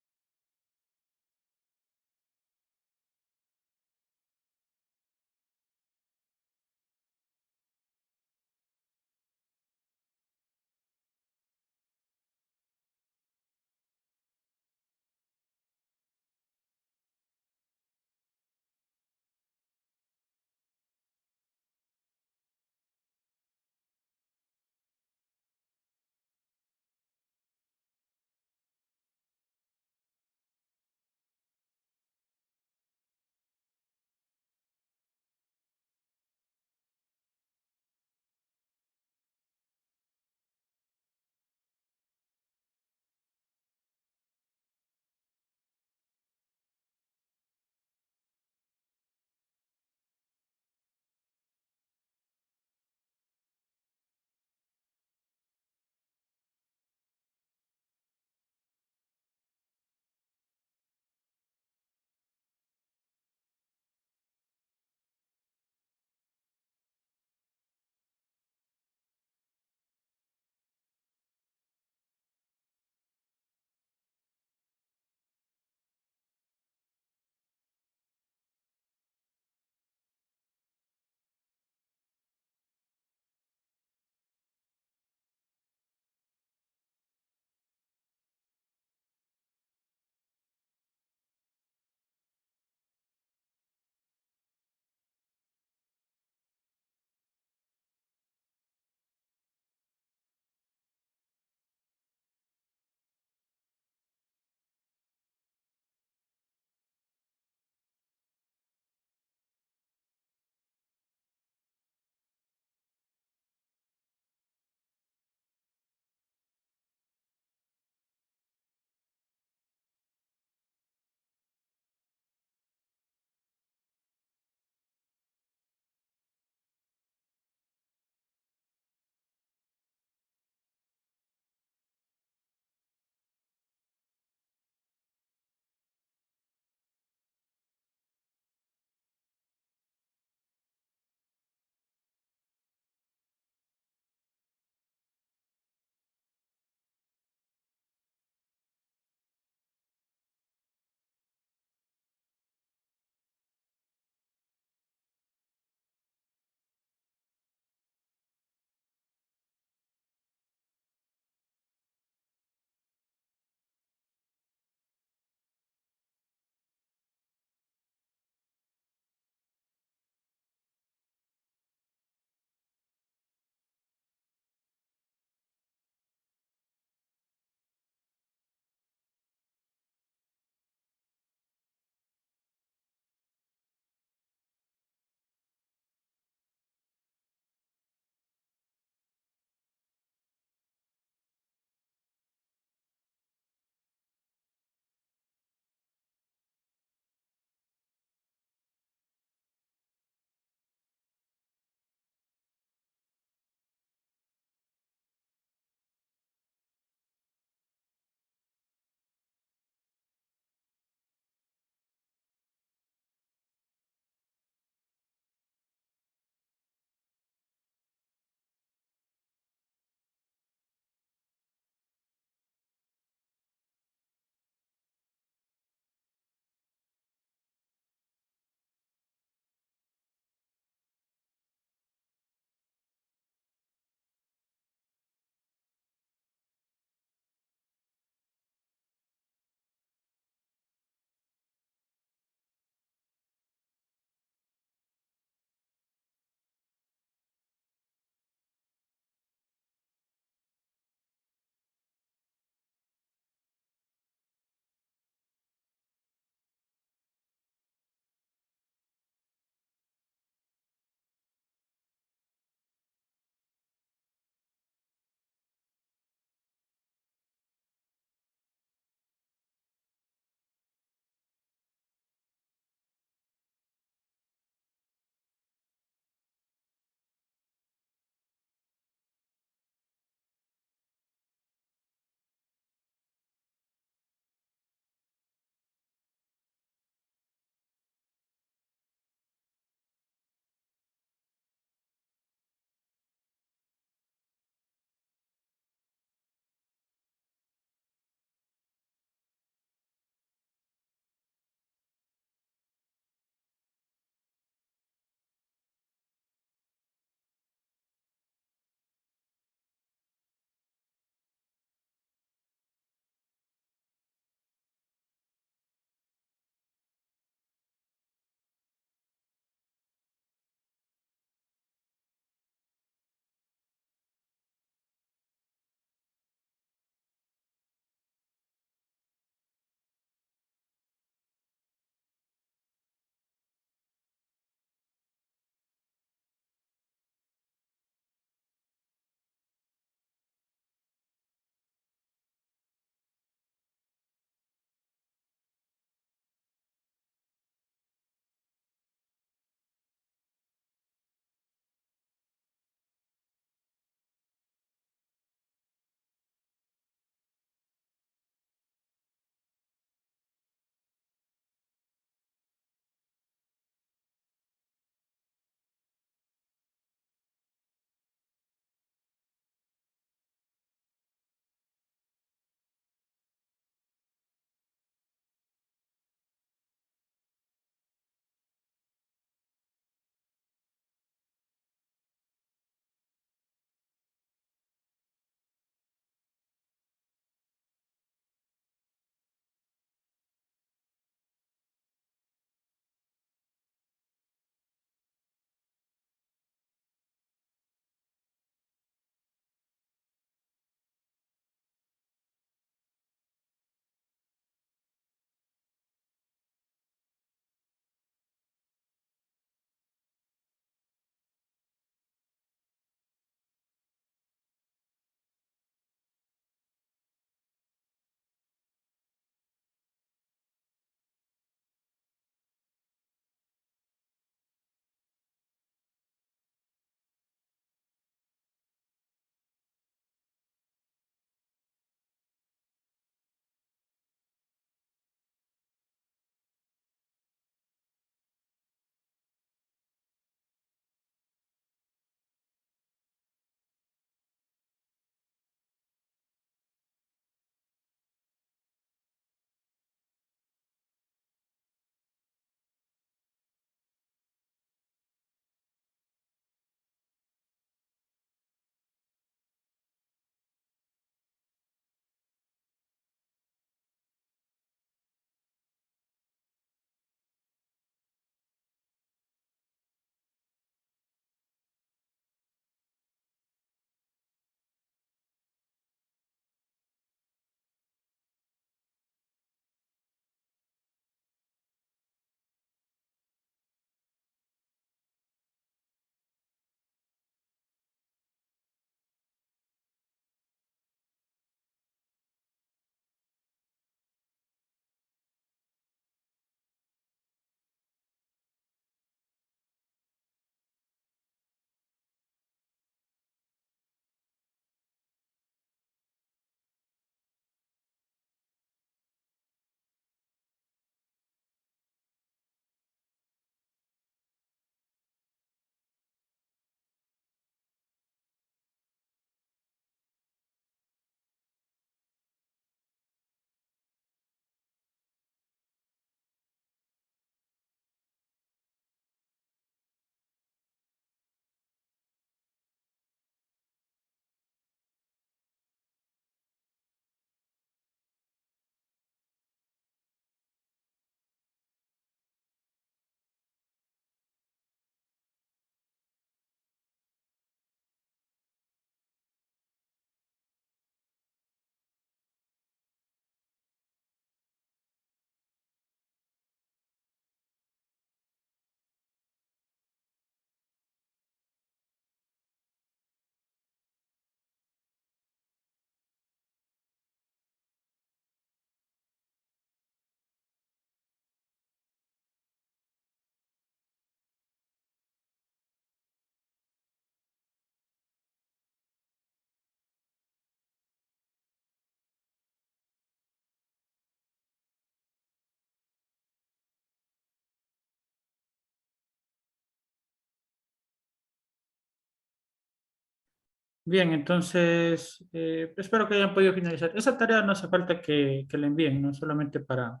Bien, entonces, espero que hayan podido finalizar. Esa tarea no hace falta que la envíen, ¿no? Solamente para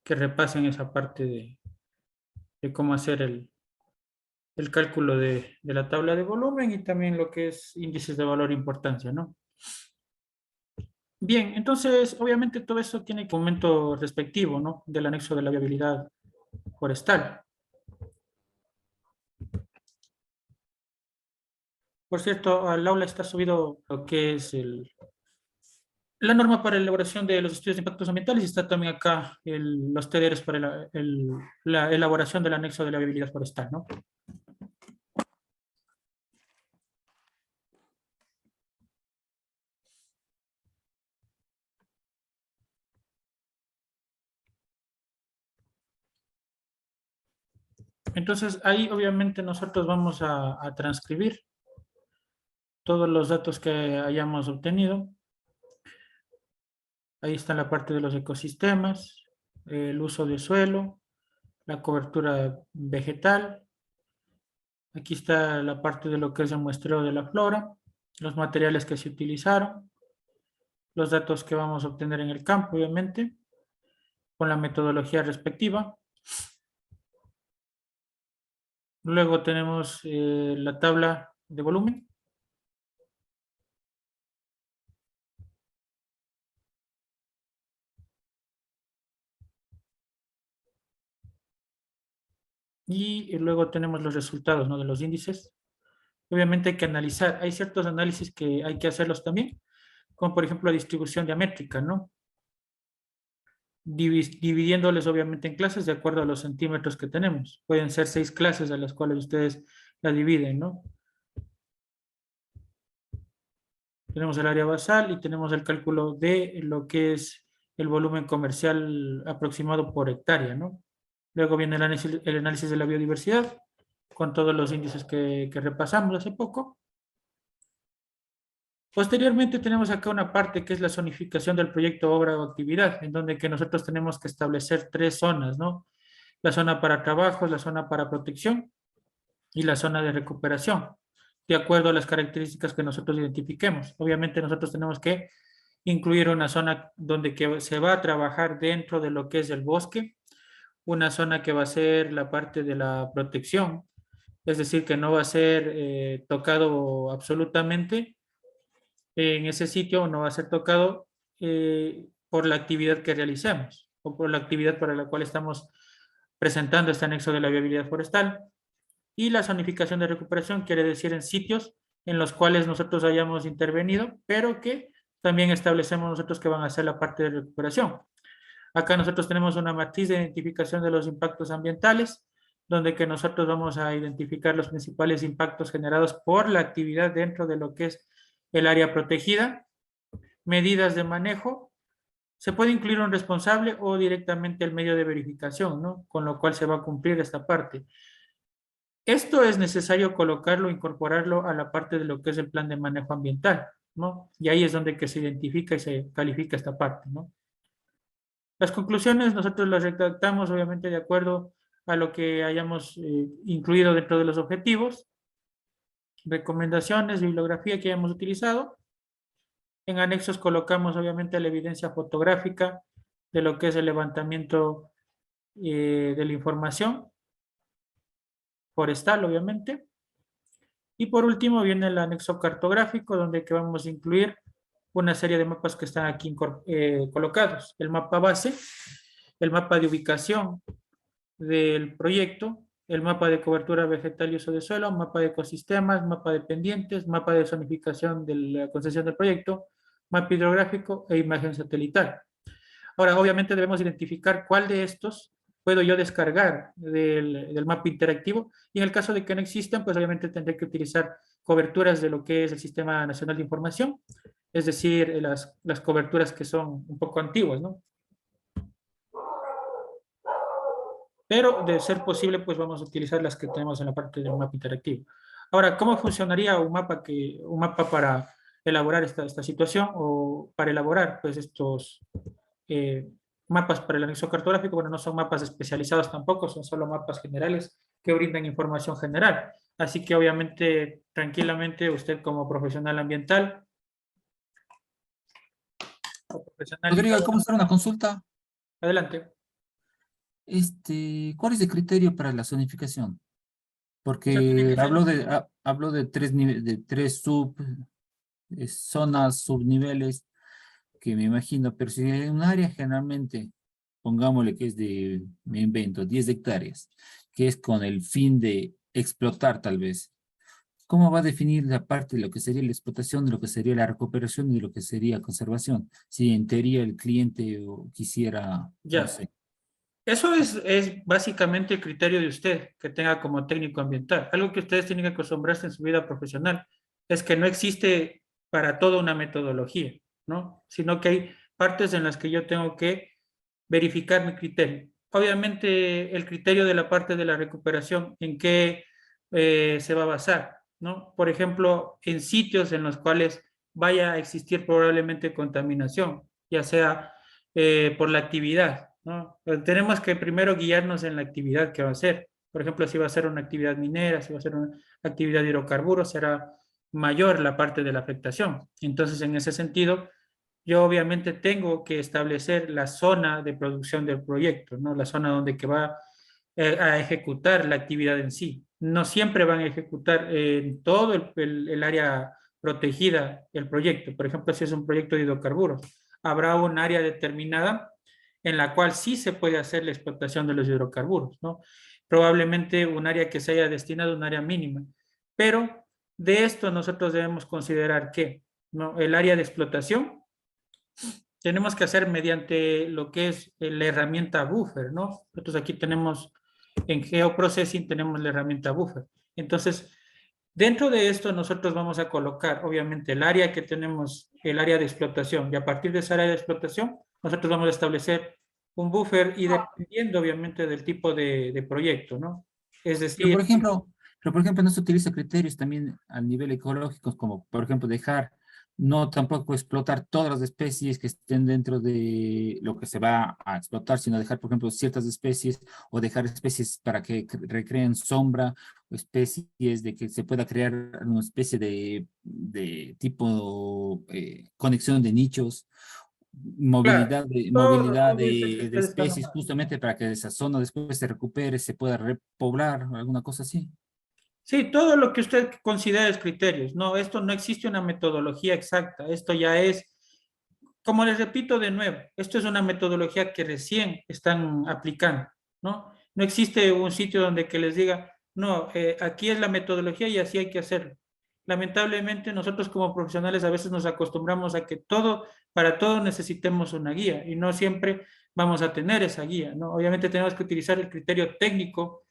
que repasen esa parte de cómo hacer el cálculo de la tabla de volumen y también lo que es índices de valor e importancia, ¿no? Bien, entonces, obviamente todo eso tiene un momento respectivo, ¿no? Del anexo de la viabilidad forestal. Por cierto, al aula está subido lo que es la norma para la elaboración de los estudios de impactos ambientales y está también acá los TDRs para la elaboración del anexo de la viabilidad forestal, ¿no? Entonces, ahí obviamente nosotros vamos a transcribir todos los datos que hayamos obtenido. Ahí está la parte de los ecosistemas, el uso de suelo, la cobertura vegetal. Aquí está la parte de lo que es el muestreo de la flora, los materiales que se utilizaron, los datos que vamos a obtener en el campo, obviamente, con la metodología respectiva. Luego tenemos la tabla de volumen. Y luego tenemos los resultados, ¿no? De los índices. Obviamente hay que analizar, hay ciertos análisis que hay que hacerlos también, como por ejemplo la distribución diamétrica, ¿no? Dividiéndoles obviamente en clases de acuerdo a los centímetros que tenemos. Pueden ser 6 clases a las cuales ustedes la dividen, ¿no? Tenemos el área basal y tenemos el cálculo de lo que es el volumen comercial aproximado por hectárea, ¿no? Luego viene el análisis de la biodiversidad, con todos los índices que repasamos hace poco. Posteriormente tenemos acá una parte que es la zonificación del proyecto, obra o actividad, en donde que nosotros tenemos que establecer 3 zonas, ¿no? La zona para trabajos, la zona para protección y la zona de recuperación, de acuerdo a las características que nosotros identifiquemos. Obviamente nosotros tenemos que incluir una zona donde que se va a trabajar dentro de lo que es el bosque, una zona que va a ser la parte de la protección, es decir, que no va a ser tocado absolutamente en ese sitio, no va a ser tocado por la actividad que realicemos o por la actividad para la cual estamos presentando este anexo de la viabilidad forestal. Y la zonificación de recuperación quiere decir en sitios en los cuales nosotros hayamos intervenido, pero que también establecemos nosotros que van a ser la parte de recuperación. Acá nosotros tenemos una matriz de identificación de los impactos ambientales, donde que nosotros vamos a identificar los principales impactos generados por la actividad dentro de lo que es el área protegida, medidas de manejo, se puede incluir un responsable o directamente el medio de verificación, ¿no? Con lo cual se va a cumplir esta parte. Esto es necesario colocarlo, incorporarlo a la parte de lo que es el plan de manejo ambiental, ¿no? Y ahí es donde que se identifica y se califica esta parte, ¿no? Las conclusiones nosotros las redactamos obviamente de acuerdo a lo que hayamos incluido dentro de los objetivos, recomendaciones, bibliografía que hayamos utilizado. En anexos colocamos obviamente la evidencia fotográfica de lo que es el levantamiento de la información forestal, obviamente. Y por último viene el anexo cartográfico, donde que vamos a incluir una serie de mapas que están aquí colocados. El mapa base, el mapa de ubicación del proyecto, el mapa de cobertura vegetal y uso de suelo, mapa de ecosistemas, mapa de pendientes, mapa de zonificación de la concesión del proyecto, mapa hidrográfico e imagen satelital. Ahora, obviamente debemos identificar cuál de estos puedo yo descargar del mapa interactivo y en el caso de que no existan, pues obviamente tendré que utilizar coberturas de lo que es el Sistema Nacional de Información, es decir, las coberturas que son un poco antiguas, ¿no? Pero de ser posible, pues vamos a utilizar las que tenemos en la parte del mapa interactivo. Ahora, ¿cómo funcionaría un mapa para elaborar esta situación o para elaborar pues estos eh, mapas para el anexo cartográfico? Bueno, no son mapas especializados tampoco, son solo mapas generales que brindan información general. Así que obviamente, tranquilamente, usted como profesional ambiental o profesional, Rodrigo, ¿cómo hacer una consulta? adelante. ¿Cuál es el criterio para la zonificación? Eso tiene Porque que ser, hablo de tres zonas, subniveles, que me imagino, pero si en un área generalmente, pongámosle que es me invento, 10 hectáreas, que es con el fin de explotar tal vez, ¿cómo va a definir la parte de lo que sería la explotación, de lo que sería la recuperación y de lo que sería conservación? Si en teoría el cliente quisiera, no ya. sé. Eso es básicamente el criterio de usted que tenga como técnico ambiental. Algo que ustedes tienen que acostumbrarse en su vida profesional es que no existe para todo una metodología, ¿no? Sino que hay partes en las que yo tengo que verificar mi criterio. Obviamente, el criterio de la parte de la recuperación, ¿en qué se va a basar? ¿No? Por ejemplo, en sitios en los cuales vaya a existir probablemente contaminación, ya sea por la actividad, ¿no? Pero tenemos que primero guiarnos en la actividad que va a ser. Por ejemplo, si va a ser una actividad minera, si va a ser una actividad de hidrocarburos, será mayor la parte de la afectación. Entonces, en ese sentido, yo obviamente tengo que establecer la zona de producción del proyecto, ¿no? La zona donde que va a ejecutar la actividad en sí. No siempre van a ejecutar en todo el área protegida el proyecto. Por ejemplo, si es un proyecto de hidrocarburos, habrá un área determinada en la cual sí se puede hacer la explotación de los hidrocarburos, ¿no? Probablemente un área que se haya destinado a un área mínima. Pero de esto nosotros debemos considerar que, ¿no? El área de explotación tenemos que hacer mediante lo que es la herramienta buffer, ¿no? Nosotros aquí tenemos, en geoprocessing tenemos la herramienta buffer. Entonces, dentro de esto nosotros vamos a colocar, obviamente, el área que tenemos, el área de explotación, y a partir de esa área de explotación, nosotros vamos a establecer un buffer y dependiendo, obviamente, del tipo de proyecto, ¿no? Es Pero decir, por ejemplo, no se utiliza criterios también a nivel ecológico, como por ejemplo dejar, no tampoco explotar todas las especies que estén dentro de lo que se va a explotar, sino dejar, por ejemplo, ciertas especies o dejar especies para que recreen sombra o especies de que se pueda crear una especie de tipo conexión de nichos, claro, todo, movilidad todo eso que de ustedes están especies hablando. justamente para que esa zona después se recupere, se pueda repoblar, alguna cosa así. Sí, todo lo que usted considere es criterios. No, esto no existe una metodología exacta. Esto ya es, como les repito de nuevo, esto es una metodología que recién están aplicando, ¿no? No existe un sitio donde que les diga, no, aquí es la metodología y así hay que hacerlo. Lamentablemente nosotros como profesionales a veces nos acostumbramos a que todo, para todo necesitemos una guía y no siempre vamos a tener esa guía, ¿no? Obviamente tenemos que utilizar el criterio técnico.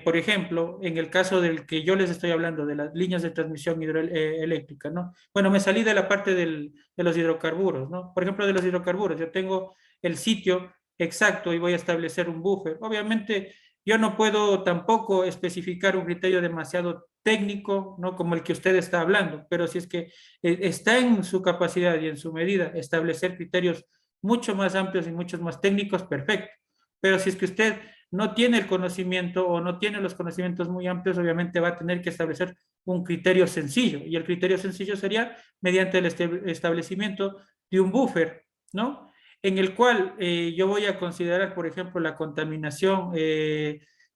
Por ejemplo, en el caso del que yo les estoy hablando, de las líneas de transmisión hidroeléctrica, ¿no? Bueno, me salí de la parte de los hidrocarburos, ¿no? Por ejemplo, de los hidrocarburos, yo tengo el sitio exacto y voy a establecer un buffer. Obviamente, yo no puedo tampoco especificar un criterio demasiado técnico, ¿no? Como el que usted está hablando, pero si es que está en su capacidad y en su medida establecer criterios mucho más amplios y muchos más técnicos, perfecto. Pero si es que usted no tiene el conocimiento o no tiene los conocimientos muy amplios, obviamente va a tener que establecer un criterio sencillo. Y el criterio sencillo sería mediante el establecimiento de un buffer, ¿no? En el cual yo voy a considerar, por ejemplo, la contaminación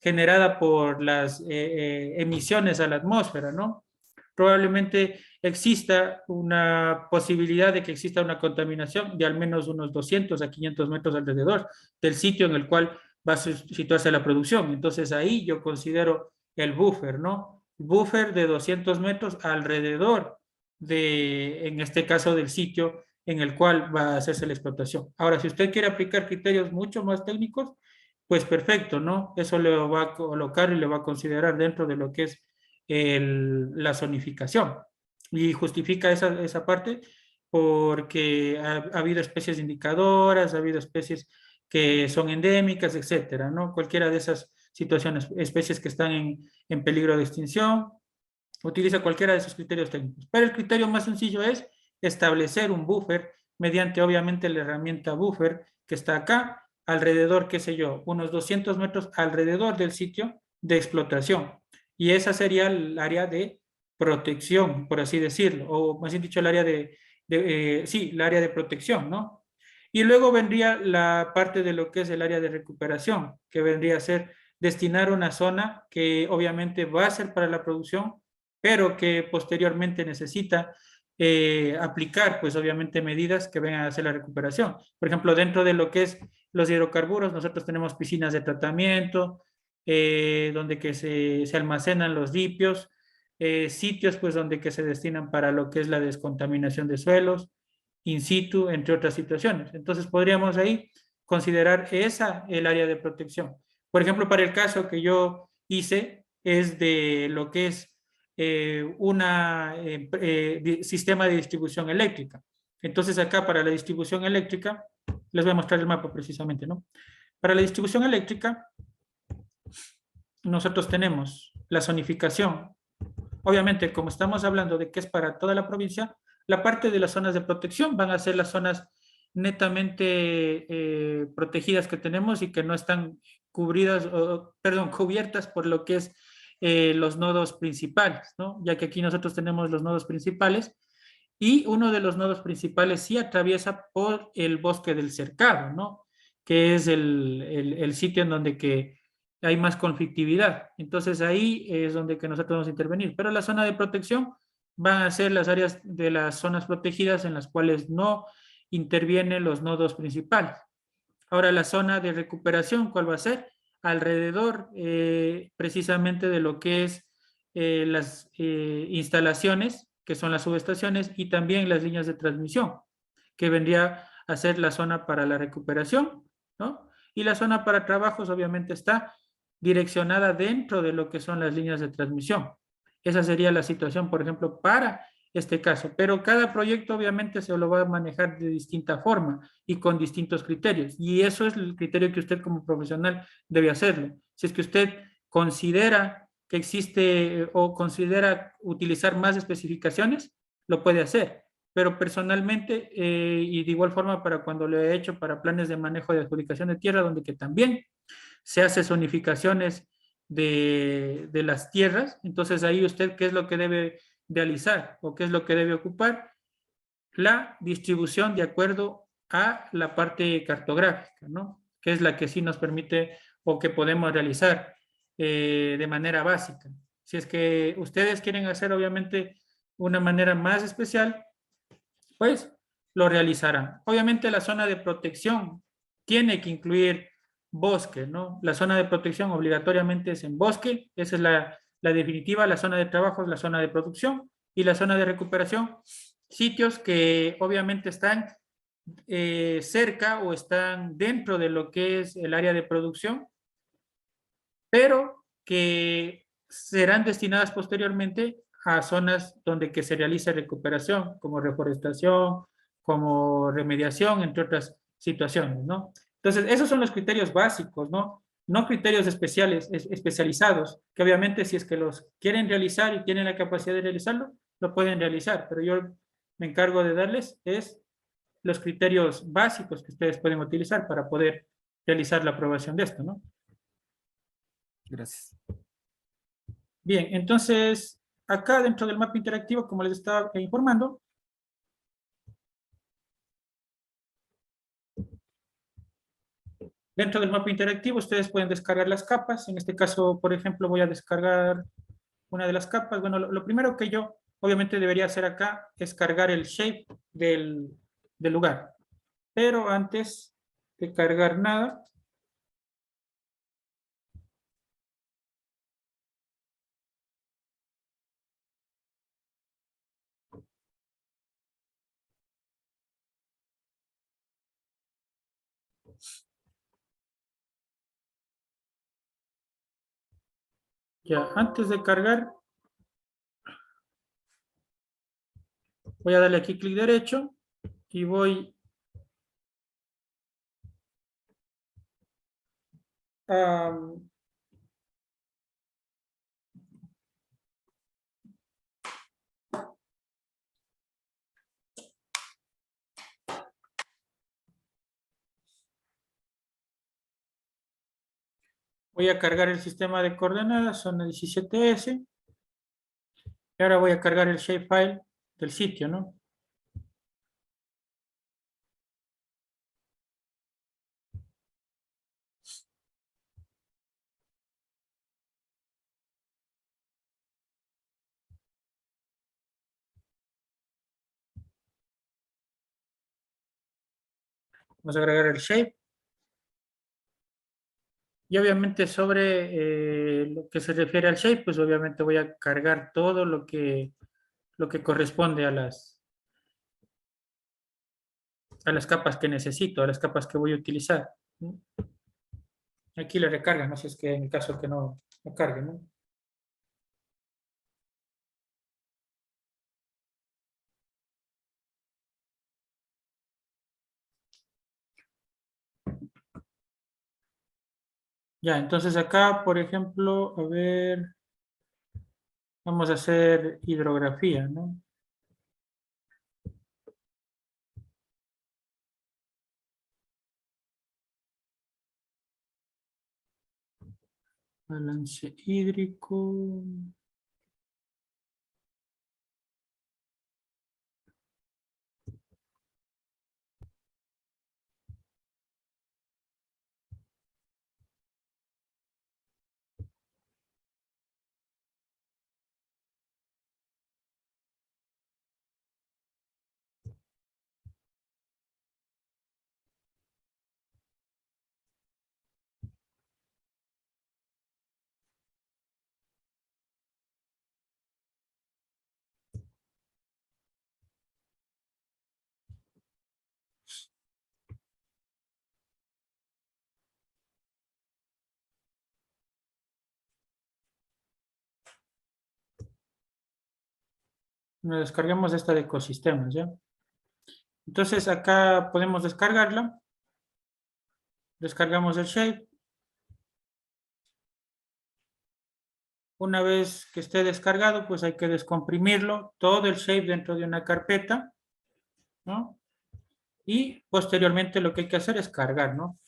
generada por las emisiones a la atmósfera, ¿no? Probablemente exista una posibilidad de que exista una contaminación de al menos unos 200 a 500 metros alrededor del sitio en el cual va a situarse la producción. Entonces ahí yo considero el buffer, ¿no? Buffer de 200 metros alrededor de, en este caso, del sitio en el cual va a hacerse la explotación. Ahora, si usted quiere aplicar criterios mucho más técnicos, pues perfecto, ¿no? Eso le va a colocar y le va a considerar dentro de lo que es la zonificación. Y justifica esa parte porque ha habido especies indicadoras, ha habido especies que son endémicas, etcétera, ¿no? Cualquiera de esas situaciones, especies que están en peligro de extinción, utiliza cualquiera de esos criterios técnicos. Pero el criterio más sencillo es establecer un buffer mediante, obviamente, la herramienta buffer que está acá, alrededor, qué sé yo, unos 200 metros alrededor del sitio, de explotación. Y esa sería el área de protección, por así decirlo, o más bien dicho, el área sí, el área de protección, ¿no? Y luego vendría la parte de lo que es el área de recuperación, que vendría a ser destinar una zona que obviamente va a ser para la producción, pero que posteriormente necesita aplicar, pues obviamente, medidas que vengan a hacer la recuperación. Por ejemplo, dentro de lo que es los hidrocarburos, nosotros tenemos piscinas de tratamiento, donde que se almacenan los lipios, sitios pues donde que se destinan para lo que es la descontaminación de suelos, in situ, entre otras situaciones. Entonces podríamos ahí considerar esa el área de protección. Por ejemplo, para el caso que yo hice es de lo que es una sistema de distribución eléctrica. Entonces acá para la distribución eléctrica, les voy a mostrar el mapa precisamente, ¿no? Para la distribución eléctrica, nosotros tenemos la zonificación. Obviamente, como estamos hablando de que es para toda la provincia, la parte de las zonas de protección van a ser las zonas netamente protegidas que tenemos y que no están cubiertas por lo que es los nodos principales, ¿no? Ya que aquí nosotros tenemos los nodos principales y uno de los nodos principales sí atraviesa por el bosque del cercado, ¿no? Que es el sitio en donde que hay más conflictividad. Entonces ahí es donde que nosotros vamos a intervenir. Pero la zona de protección van a ser las áreas de las zonas protegidas en las cuales no intervienen los nodos principales. Ahora la zona de recuperación, ¿cuál va a ser? Alrededor precisamente de lo que es las instalaciones, que son las subestaciones, y también las líneas de transmisión, que vendría a ser la zona para la recuperación, ¿no? Y la zona para trabajos obviamente está direccionada dentro de lo que son las líneas de transmisión. Esa sería la situación, por ejemplo, para este caso, pero cada proyecto obviamente se lo va a manejar de distinta forma y con distintos criterios, y eso es el criterio que usted como profesional debe hacerlo. Si es que usted considera que existe o considera utilizar más especificaciones, lo puede hacer, pero personalmente y de igual forma para cuando lo he hecho para planes de manejo de adjudicación de tierra, donde que también se hace zonificaciones de las tierras, entonces ahí usted qué es lo que debe realizar o qué es lo que debe ocupar, la distribución de acuerdo a la parte cartográfica, ¿no? Que es la que sí nos permite o que podemos realizar de manera básica. Si es que ustedes quieren hacer obviamente una manera más especial, pues lo realizarán. Obviamente la zona de protección tiene que incluir bosque, ¿no? La zona de protección obligatoriamente es en bosque, esa es la definitiva, la zona de trabajo es la zona de producción y la zona de recuperación, sitios que obviamente están cerca o están dentro de lo que es el área de producción, pero que serán destinadas posteriormente a zonas donde que se realice recuperación, como reforestación, como remediación, entre otras situaciones, ¿no? Entonces, esos son los criterios básicos, ¿no? No criterios especiales, especializados, que obviamente si es que los quieren realizar y tienen la capacidad de realizarlo, lo pueden realizar, pero yo me encargo de darles es los criterios básicos que ustedes pueden utilizar para poder realizar la aprobación de esto, ¿no? Gracias. Bien, entonces, acá dentro del mapa interactivo, como les estaba informando, dentro del mapa interactivo ustedes pueden descargar las capas. En este caso, por ejemplo, voy a descargar una de las capas. Bueno, lo primero que yo obviamente debería hacer acá es cargar el shape del lugar. Pero antes de cargar nada, ya, antes de cargar, voy a darle aquí clic derecho y voy a Voy a cargar el sistema de coordenadas, zona 17S. Y ahora voy a cargar el shapefile del sitio, ¿no? Vamos a agregar el shape. Y obviamente sobre lo que se refiere al shape, pues obviamente voy a cargar todo lo que corresponde a las capas que necesito, a las capas que voy a utilizar, ¿no? Aquí le recarga, no sé si es que en el caso que no cargue, ¿no? Ya, entonces acá, por ejemplo, a ver, vamos a hacer hidrografía, ¿no? Balance hídrico. Nos descarguemos esta de ecosistemas, ¿ya? Entonces acá podemos descargarla. Descargamos el shape. Una vez que esté descargado, pues hay que descomprimirlo, todo el shape dentro de una carpeta, ¿no? Y posteriormente lo que hay que hacer es cargar, ¿no?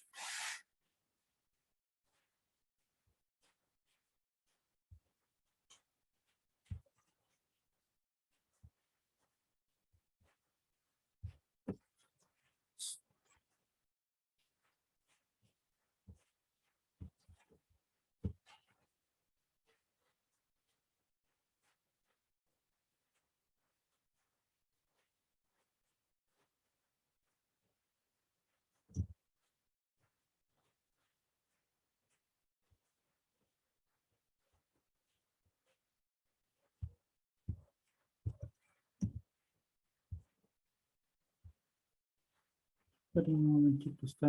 Espera un momentito, está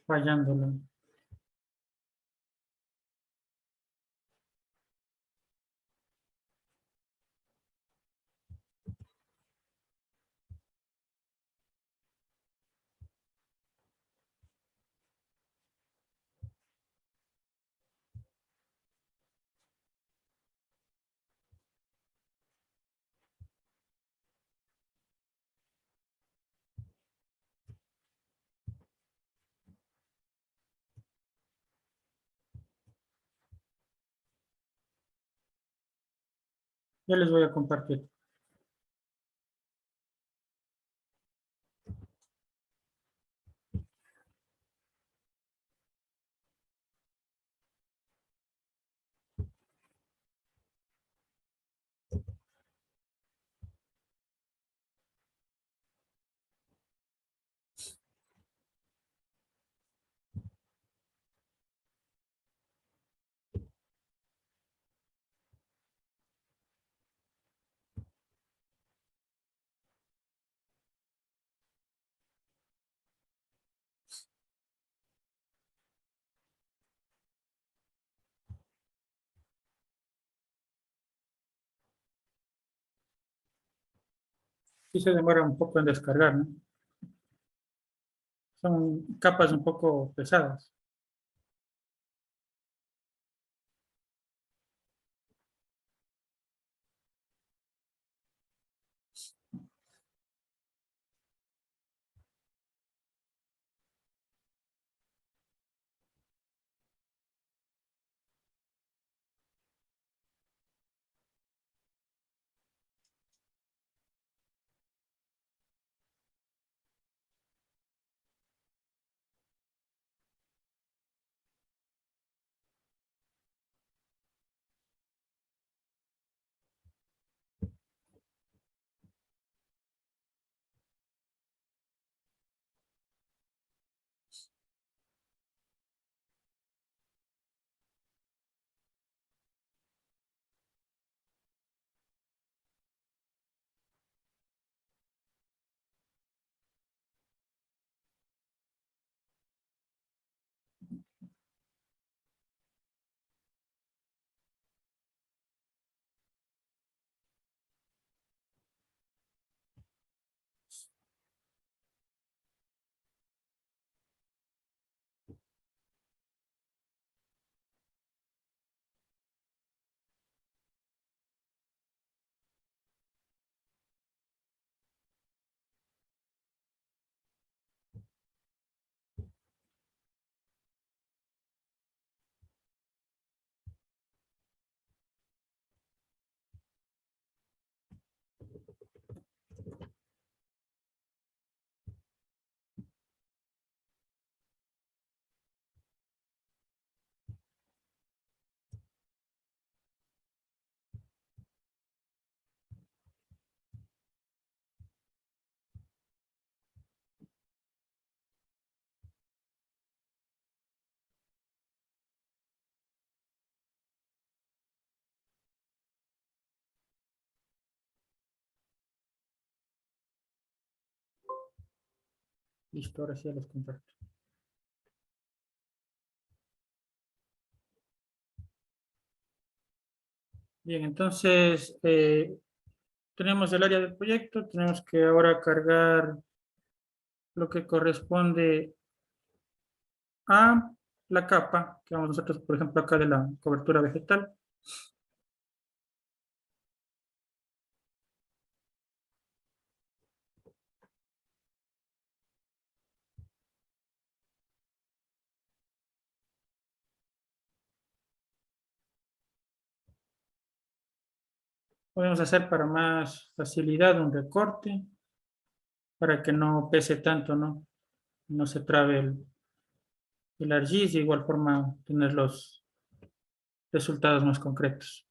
fallando Ya les voy a compartir. Sí se demora un poco en descargar, ¿no? Son capas un poco pesadas. Listo, ahora sí ya los comparto. Bien, entonces tenemos el área del proyecto, tenemos que ahora cargar lo que corresponde a la capa, que vamos nosotros, por ejemplo, acá de la cobertura vegetal. Podemos hacer para más facilidad un recorte, para que no pese tanto, ¿no? No se trabe el ArcGIS, de igual forma tener los resultados más concretos.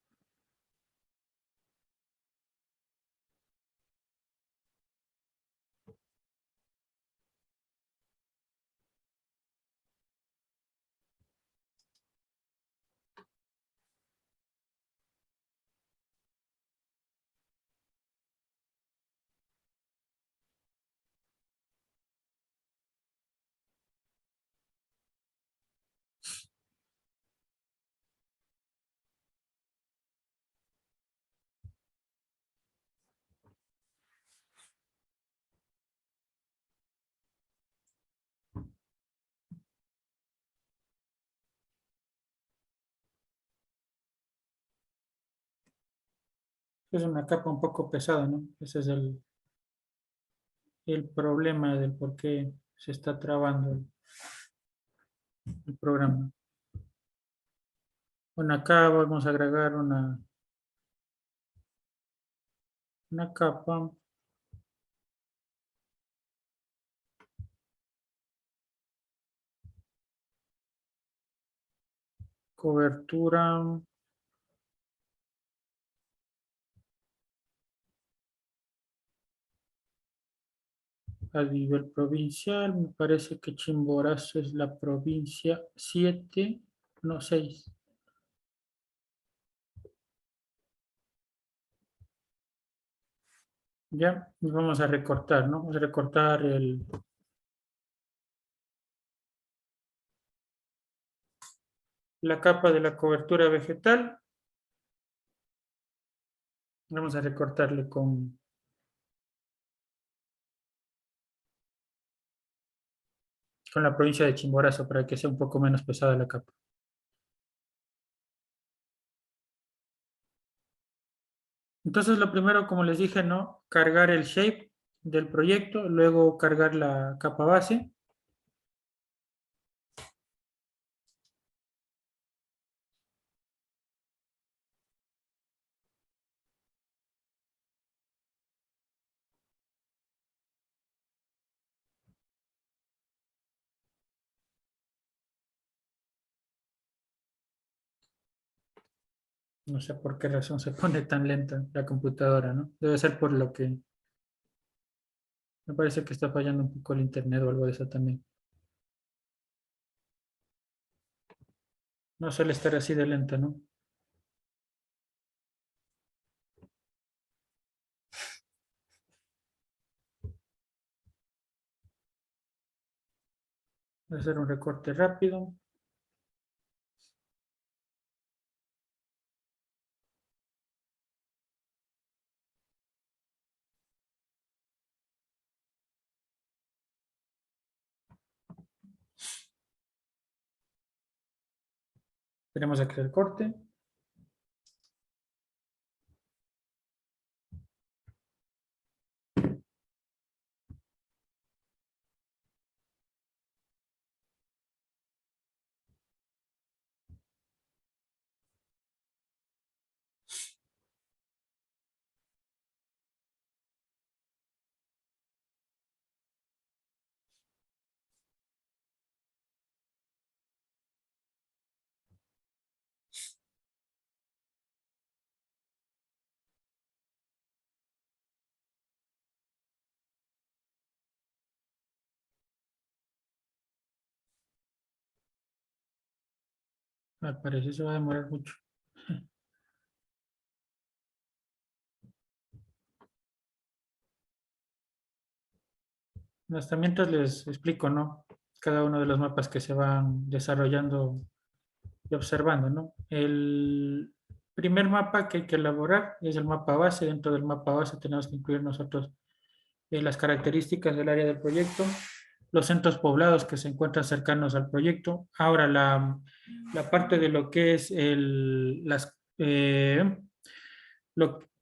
Es una capa un poco pesada, ¿no? Ese es el problema del por qué se está trabando el programa. Bueno, acá vamos a agregar una capa. Cobertura a nivel provincial. Me parece que Chimborazo es la provincia 7, no 6. Ya, y vamos a recortar, ¿no? Vamos a recortar la capa de la cobertura vegetal. Vamos a recortarle con la provincia de Chimborazo para que sea un poco menos pesada la capa. Entonces, lo primero, como les dije, ¿no? Cargar el shape del proyecto, luego cargar la capa base. No sé por qué razón se pone tan lenta la computadora, ¿no? Debe ser por lo que me parece que está fallando un poco el internet o algo de eso también. No suele estar así de lenta, ¿no? Voy a hacer un recorte rápido. Tenemos aquí el corte. Al parecer se va a demorar mucho. Hasta mientras les explico, ¿no? Cada uno de los mapas que se van desarrollando y observando, ¿no? El primer mapa que hay que elaborar es el mapa base. Dentro del mapa base tenemos que incluir nosotros las características del área del proyecto, los centros poblados que se encuentran cercanos al proyecto. Ahora, la parte de lo que es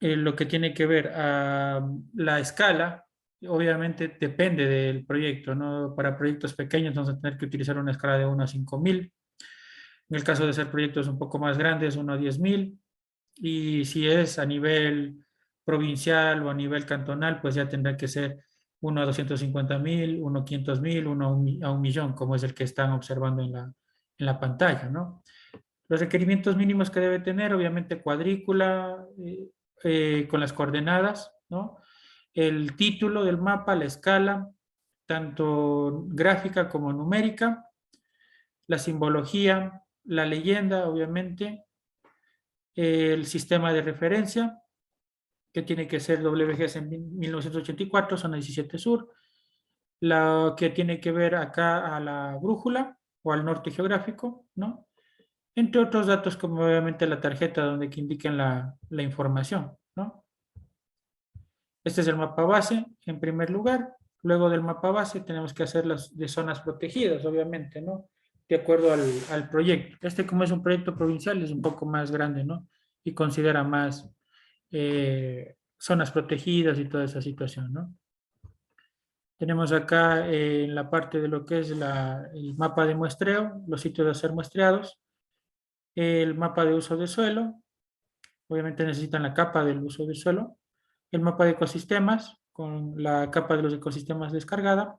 lo que tiene que ver a la escala, obviamente depende del proyecto, ¿no? Para proyectos pequeños vamos a tener que utilizar una escala de 1 a 5.000. En el caso de ser proyectos un poco más grandes, 1 a 10.000. Y si es a nivel provincial o a nivel cantonal, pues ya tendrá que ser 1 a 250.000, 1 a 500.000, 1 a 1.000.000, como es el que están observando en la pantalla, ¿no? Los requerimientos mínimos que debe tener, obviamente cuadrícula con las coordenadas, ¿no? El título del mapa, la escala, tanto gráfica como numérica, la simbología, la leyenda, obviamente, el sistema de referencia, que tiene que ser WGS en 1984, zona 17 Sur, la que tiene que ver acá a la brújula o al norte geográfico, ¿no? Entre otros datos como obviamente la tarjeta donde que indiquen la información, ¿no? Este es el mapa base en primer lugar. Luego del mapa base tenemos que hacer las de zonas protegidas, obviamente, ¿no? De acuerdo al proyecto. Este, como es un proyecto provincial, es un poco más grande, ¿no? Y considera más zonas protegidas y toda esa situación, ¿no? Tenemos acá en la parte de lo que es el mapa de muestreo, los sitios a ser muestreados, el mapa de uso de suelo, obviamente necesitan la capa del uso de suelo, el mapa de ecosistemas con la capa de los ecosistemas descargada,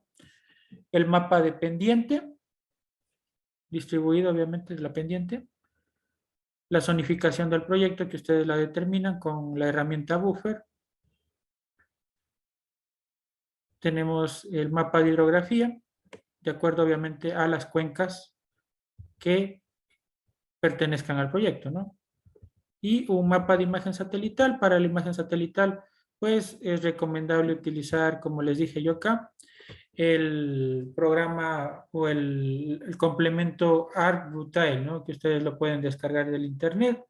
el mapa de pendiente, distribuido obviamente es la pendiente, la zonificación del proyecto que ustedes la determinan con la herramienta buffer, tenemos el mapa de hidrografía, de acuerdo obviamente a las cuencas que pertenezcan al proyecto, ¿no? Y un mapa de imagen satelital. Para la imagen satelital, pues es recomendable utilizar, como les dije yo acá, el programa o el complemento ArcViewTile, ¿no? Que ustedes lo pueden descargar del internet.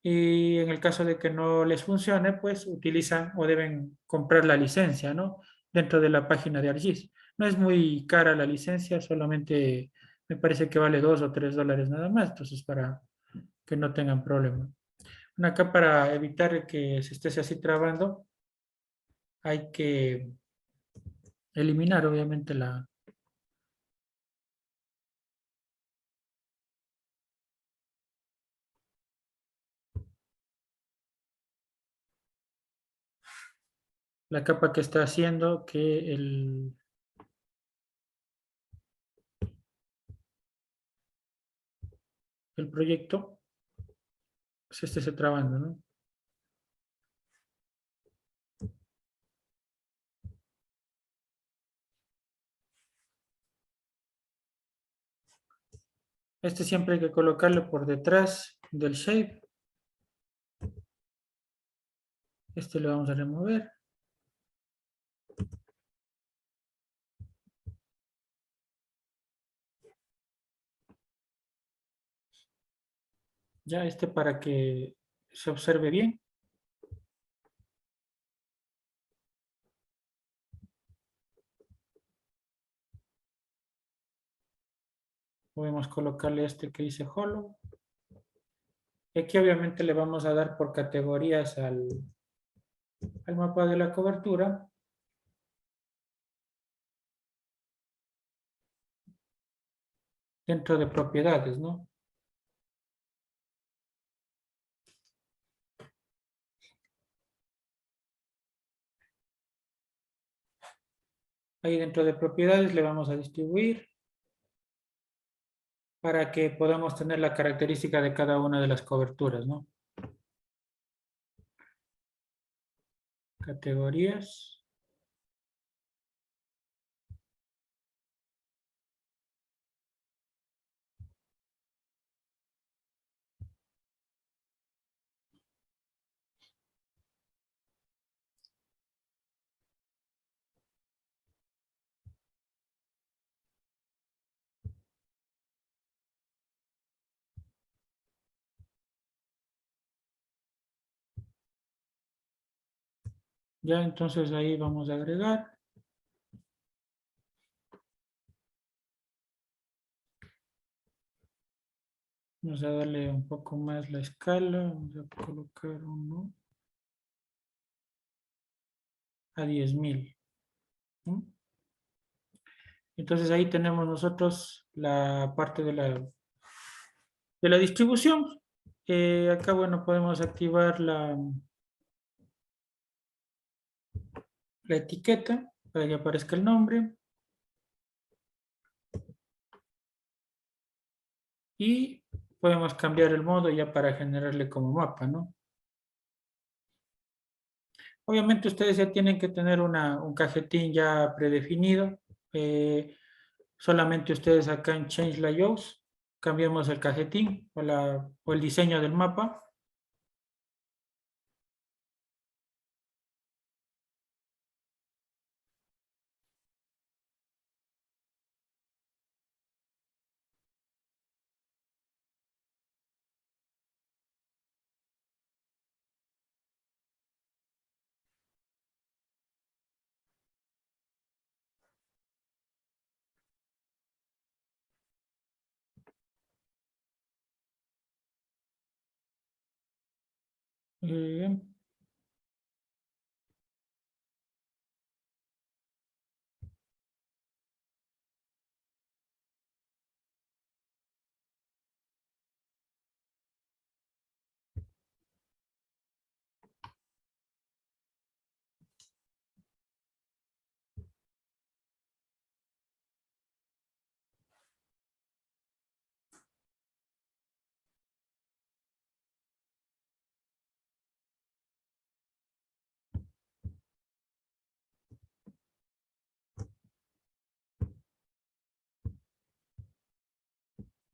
Y en el caso de que no les funcione, pues utilizan o deben comprar la licencia, ¿no? Dentro de la página de ArcGIS. No es muy cara la licencia, solamente me parece que vale $2 o $3 nada más, entonces para que no tengan problema. Acá para evitar que se esté así trabando, hay que eliminar obviamente la capa que está haciendo que el proyecto se esté trabando, ¿no? Este siempre hay que colocarlo por detrás del shape. Este lo vamos a remover. Ya este para que se observe bien. Podemos colocarle este que dice Hollow. Aquí obviamente le vamos a dar por categorías al mapa de la cobertura. Dentro de propiedades, ¿no? Ahí dentro de propiedades le vamos a distribuir para que podamos tener la característica de cada una de las coberturas, ¿no? Categorías. Ya, entonces ahí vamos a agregar. Vamos a darle un poco más la escala. Vamos a colocar uno a 10.000. ¿No? Entonces ahí tenemos nosotros la parte de la distribución. Acá, bueno, podemos activar la etiqueta para que aparezca el nombre. Y podemos cambiar el modo ya para generarle como mapa, ¿no? Obviamente ustedes ya tienen que tener un cajetín ya predefinido. Solamente ustedes acá en Change Layouts cambiamos el cajetín o el diseño del mapa. Eh,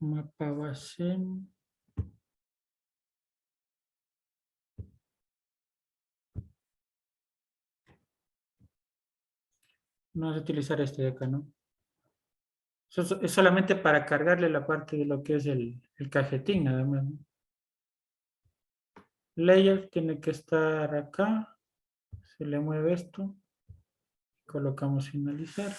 Mapa base. Vamos a utilizar este de acá, ¿no? Eso es solamente para cargarle la parte de lo que es el cajetín, nada más, ¿no? Layer tiene que estar acá. Se le mueve esto. Colocamos finalizar.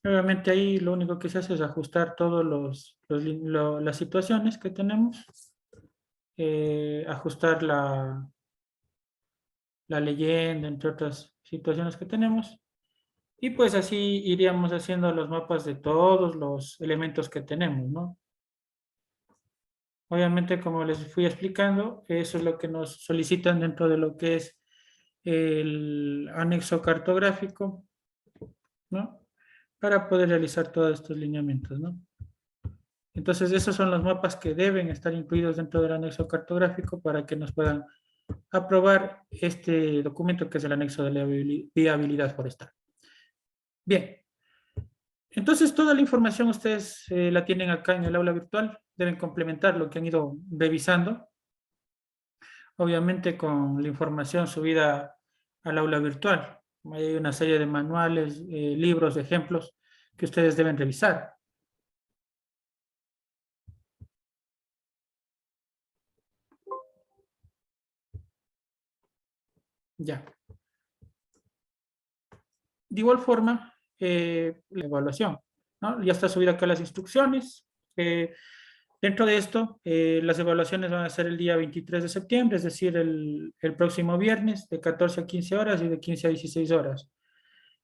Obviamente ahí lo único que se hace es ajustar todas las situaciones que tenemos. Ajustar la leyenda, entre otras situaciones que tenemos. Y pues así iríamos haciendo los mapas de todos los elementos que tenemos, ¿no? Obviamente, como les fui explicando, eso es lo que nos solicitan dentro de lo que es el anexo cartográfico, ¿no? Para poder realizar todos estos lineamientos, ¿no? Entonces, esos son los mapas que deben estar incluidos dentro del anexo cartográfico para que nos puedan aprobar este documento que es el anexo de la viabilidad forestal. Bien, entonces toda la información ustedes la tienen acá en el aula virtual, deben complementar lo que han ido revisando, obviamente con la información subida al aula virtual. Hay una serie de manuales, libros, ejemplos que ustedes deben revisar. Ya. De igual forma, la evaluación, ¿no? Ya está subida acá las instrucciones. Dentro de esto, las evaluaciones van a ser el día 23 de septiembre, es decir, el próximo viernes, de 14 a 15 horas y de 15 a 16 horas.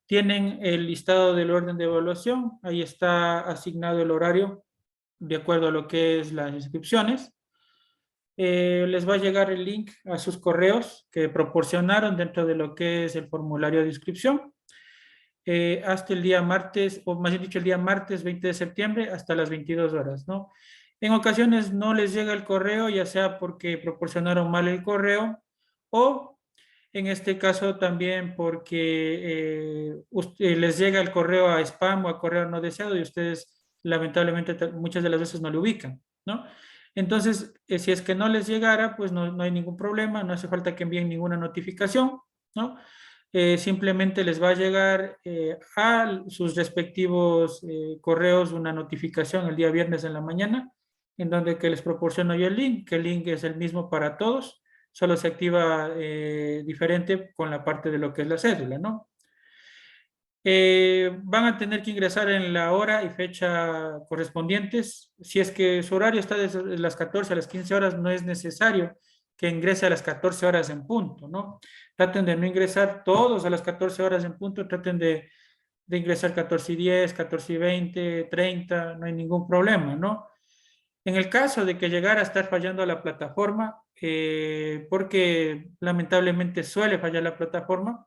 Tienen el listado del orden de evaluación, ahí está asignado el horario de acuerdo a lo que es las inscripciones. Les va a llegar el link a sus correos que proporcionaron dentro de lo que es el formulario de inscripción. Hasta el día martes, o más bien dicho, el día martes 20 de septiembre hasta las 22 horas, ¿no? En ocasiones no les llega el correo, ya sea porque proporcionaron mal el correo o en este caso también porque les llega el correo a spam o a correo no deseado y ustedes lamentablemente muchas de las veces no lo ubican, ¿no? Entonces, si es que no les llegara, pues no hay ningún problema, no hace falta que envíen ninguna notificación, ¿no? simplemente les va a llegar a sus respectivos correos una notificación el día viernes en la mañana, en donde que les proporciono yo el link, que el link es el mismo para todos, solo se activa diferente con la parte de lo que es la cédula, ¿no? Van a tener que ingresar en la hora y fecha correspondientes. Si es que su horario está desde las 14 a las 15 horas, no es necesario que ingrese a las 14 horas en punto, ¿no? Traten de no ingresar todos a las 14 horas en punto, traten de ingresar 14:10, 14:20, 30, no hay ningún problema, ¿no? En el caso de que llegara a estar fallando la plataforma, porque lamentablemente suele fallar la plataforma,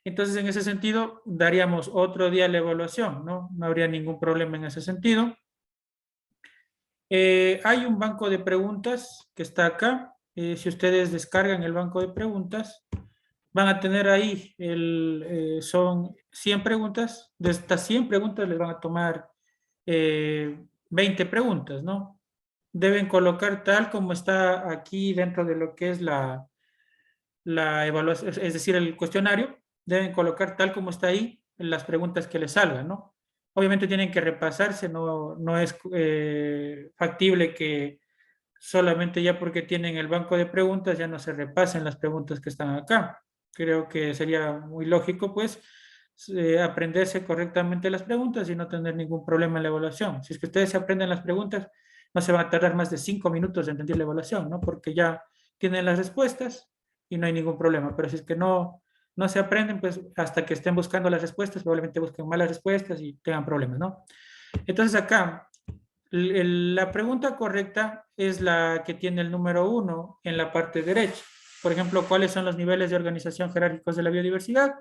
entonces en ese sentido daríamos otro día la evaluación, ¿no? No habría ningún problema en ese sentido. Hay un banco de preguntas que está acá. Si ustedes descargan el banco de preguntas, van a tener ahí, son 100 preguntas. De estas 100 preguntas les van a tomar 20 preguntas, ¿no? Deben colocar tal como está aquí dentro de lo que es la evaluación, es decir, el cuestionario, deben colocar tal como está ahí las preguntas que les salgan, ¿no? Obviamente tienen que repasarse, no es factible que solamente ya porque tienen el banco de preguntas ya no se repasen las preguntas que están acá. Creo que sería muy lógico, pues, aprenderse correctamente las preguntas y no tener ningún problema en la evaluación. Si es que ustedes se aprenden las preguntas, no se va a tardar más de 5 minutos en entender la evaluación, ¿no? Porque ya tienen las respuestas y no hay ningún problema. Pero si es que no se aprenden, pues hasta que estén buscando las respuestas, probablemente busquen malas respuestas y tengan problemas, ¿no? Entonces acá, la pregunta correcta es la que tiene el número 1 en la parte derecha. Por ejemplo, ¿cuáles son los niveles de organización jerárquicos de la biodiversidad?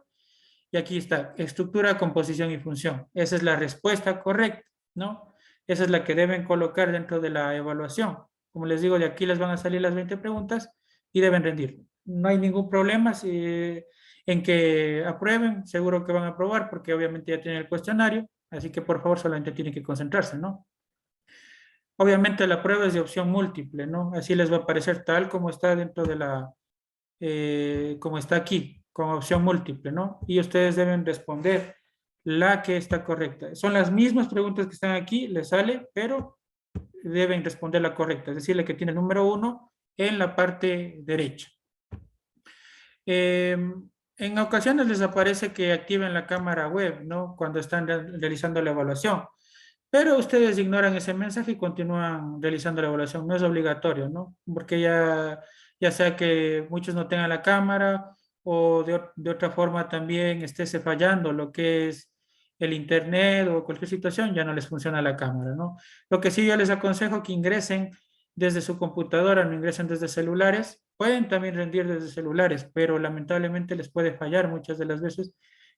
Y aquí está, estructura, composición y función. Esa es la respuesta correcta, ¿no? Esa es la que deben colocar dentro de la evaluación. Como les digo, de aquí les van a salir las 20 preguntas y deben rendir. No hay ningún problema en que aprueben, seguro que van a aprobar porque obviamente ya tienen el cuestionario, así que por favor solamente tienen que concentrarse, ¿no? Obviamente la prueba es de opción múltiple, ¿no? Así les va a aparecer tal como está dentro de como está aquí, con opción múltiple, ¿no? Y ustedes deben responder la que está correcta. Son las mismas preguntas que están aquí, les sale, pero deben responder la correcta, es decir, la que tiene el número 1 en la parte derecha. En ocasiones les aparece que activen la cámara web, ¿no? Cuando están realizando la evaluación. Pero ustedes ignoran ese mensaje y continúan realizando la evaluación. No es obligatorio, ¿no? Porque ya sea que muchos no tengan la cámara o de otra forma también esté fallando lo que es el internet o cualquier situación, ya no les funciona la cámara, ¿no? Lo que sí yo les aconsejo que ingresen desde su computadora, no ingresen desde celulares. Pueden también rendir desde celulares, pero lamentablemente les puede fallar muchas de las veces,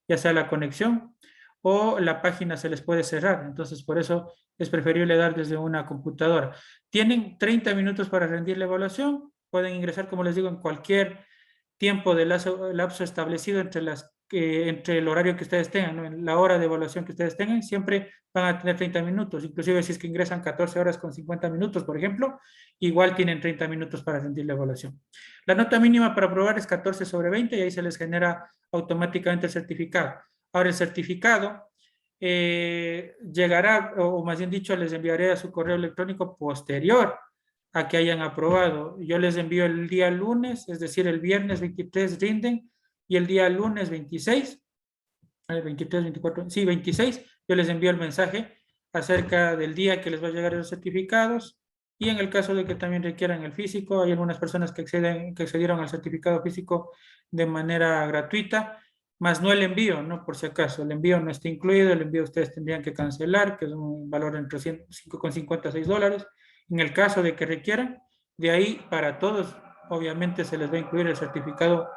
ya sea la conexión o la página se les puede cerrar. Entonces, por eso es preferible dar desde una computadora. Tienen 30 minutos para rendir la evaluación. Pueden ingresar, como les digo, en cualquier tiempo de lapso establecido entre el horario que ustedes tengan, ¿no? En la hora de evaluación que ustedes tengan, siempre van a tener 30 minutos. Inclusive si es que ingresan 14 horas con 50 minutos, por ejemplo, igual tienen 30 minutos para rendir la evaluación. La nota mínima para aprobar es 14/20 y ahí se les genera automáticamente el certificado. Ahora el certificado llegará, o más bien dicho, les enviaré a su correo electrónico posterior a que hayan aprobado. Yo les envío el día lunes, es decir, el viernes 23 rinden y el día lunes 26, 23, 24, sí, 26, yo les envío el mensaje acerca del día que les va a llegar los certificados y en el caso de que también requieran el físico, hay algunas personas que accedieron al certificado físico de manera gratuita, más no el envío, ¿no? Por si acaso, el envío no está incluido, el envío ustedes tendrían que cancelar, que es un valor entre $5,50 a $6. En el caso de que requieran, de ahí para todos, obviamente se les va a incluir el certificado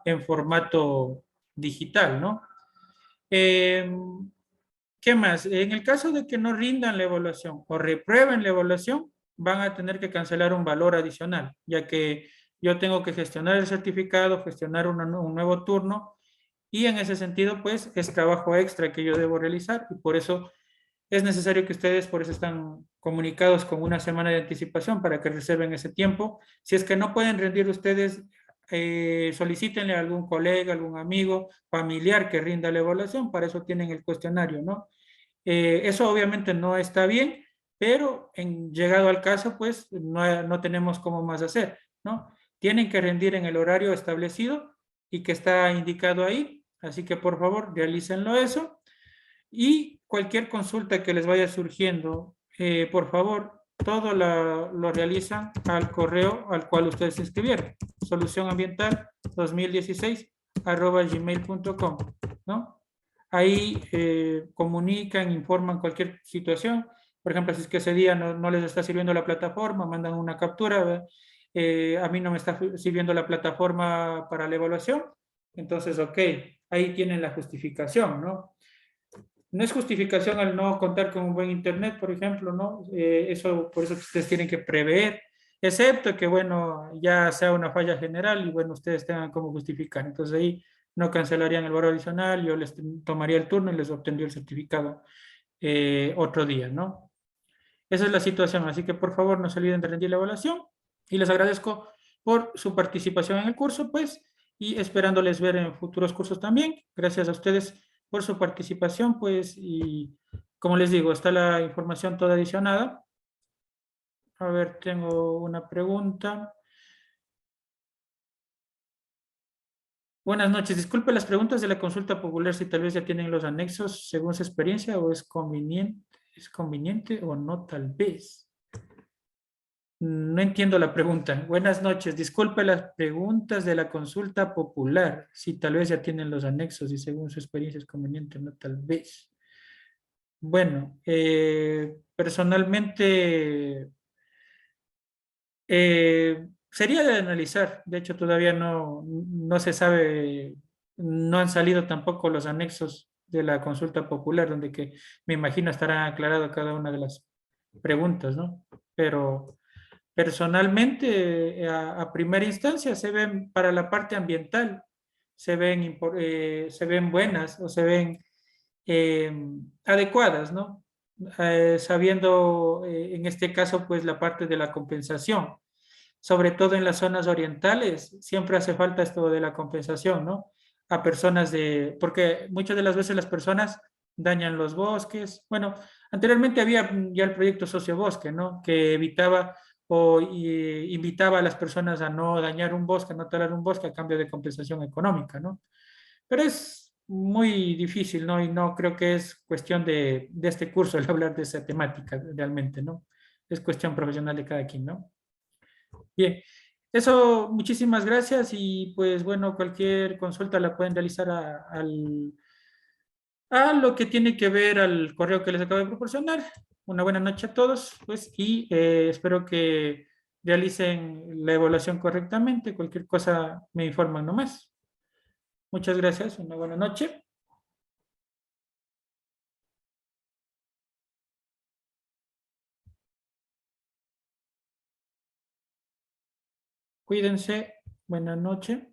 en formato digital, ¿no? ¿Qué más? En el caso de que no rindan la evaluación o reprueben la evaluación, van a tener que cancelar un valor adicional, ya que yo tengo que gestionar el certificado, gestionar un nuevo turno y en ese sentido, pues, es trabajo extra que yo debo realizar y por eso es necesario que ustedes, por eso están comunicados con una semana de anticipación para que reserven ese tiempo. Si es que no pueden rendir ustedes solicítenle a algún colega, algún amigo, familiar que rinda la evaluación, para eso tienen el cuestionario, ¿no? Eso obviamente no está bien, pero llegado al caso, pues no tenemos cómo más hacer, ¿no? Tienen que rendir en el horario establecido y que está indicado ahí, así que por favor realícenlo eso. Y cualquier consulta que les vaya surgiendo, por favor, todo lo realizan al correo al cual ustedes se inscribieron, solucionambiental2016@gmail.com, ¿no? Ahí comunican, informan cualquier situación. Por ejemplo, si es que ese día no les está sirviendo la plataforma, mandan una captura. A mí no me está sirviendo la plataforma para la evaluación. Entonces, ok, ahí tienen la justificación, ¿no? No es justificación al no contar con un buen internet, por ejemplo, ¿no? Por eso ustedes tienen que prever, excepto que, bueno, ya sea una falla general y, bueno, ustedes tengan cómo justificar. Entonces ahí no cancelarían el valor adicional, yo les tomaría el turno y les obtendría el certificado otro día, ¿no? Esa es la situación, así que por favor no se olviden de rendir la evaluación y les agradezco por su participación en el curso, pues, y esperándoles ver en futuros cursos también. Gracias a ustedes por su participación, pues, y como les digo, está la información toda adicionada. A ver, tengo una pregunta. Buenas noches. Disculpe las preguntas de la consulta popular, si tal vez ya tienen los anexos según su experiencia o es conveniente o no, tal vez. No entiendo la pregunta. Buenas noches. Disculpe las preguntas de la consulta popular. Si tal vez ya tienen los anexos y según su experiencia es conveniente, no tal vez. Bueno, personalmente sería de analizar. De hecho, todavía no se sabe, no han salido tampoco los anexos de la consulta popular, donde que me imagino estará aclarado cada una de las preguntas, ¿no? Pero personalmente, a primera instancia, se ven para la parte ambiental, se ven buenas o se ven eh, adecuadas, ¿no? Sabiendo en este caso, pues la parte de la compensación, sobre todo en las zonas orientales, siempre hace falta esto de la compensación, ¿no? A personas porque muchas de las veces las personas dañan los bosques. Bueno, anteriormente había ya el proyecto Sociobosque, ¿no? Que evitaba invitaba a las personas a no dañar un bosque, a no talar un bosque a cambio de compensación económica, ¿no? Pero es muy difícil, ¿no? Y no creo que es cuestión de este curso el hablar de esa temática realmente, ¿no? Es cuestión profesional de cada quien, ¿no? Bien, eso, muchísimas gracias y pues bueno, cualquier consulta la pueden realizar a lo que tiene que ver al correo que les acabo de proporcionar. Una buena noche a todos, pues, y espero que realicen la evaluación correctamente. Cualquier cosa me informan nomás. Muchas gracias, una buena noche. Cuídense, buena noche.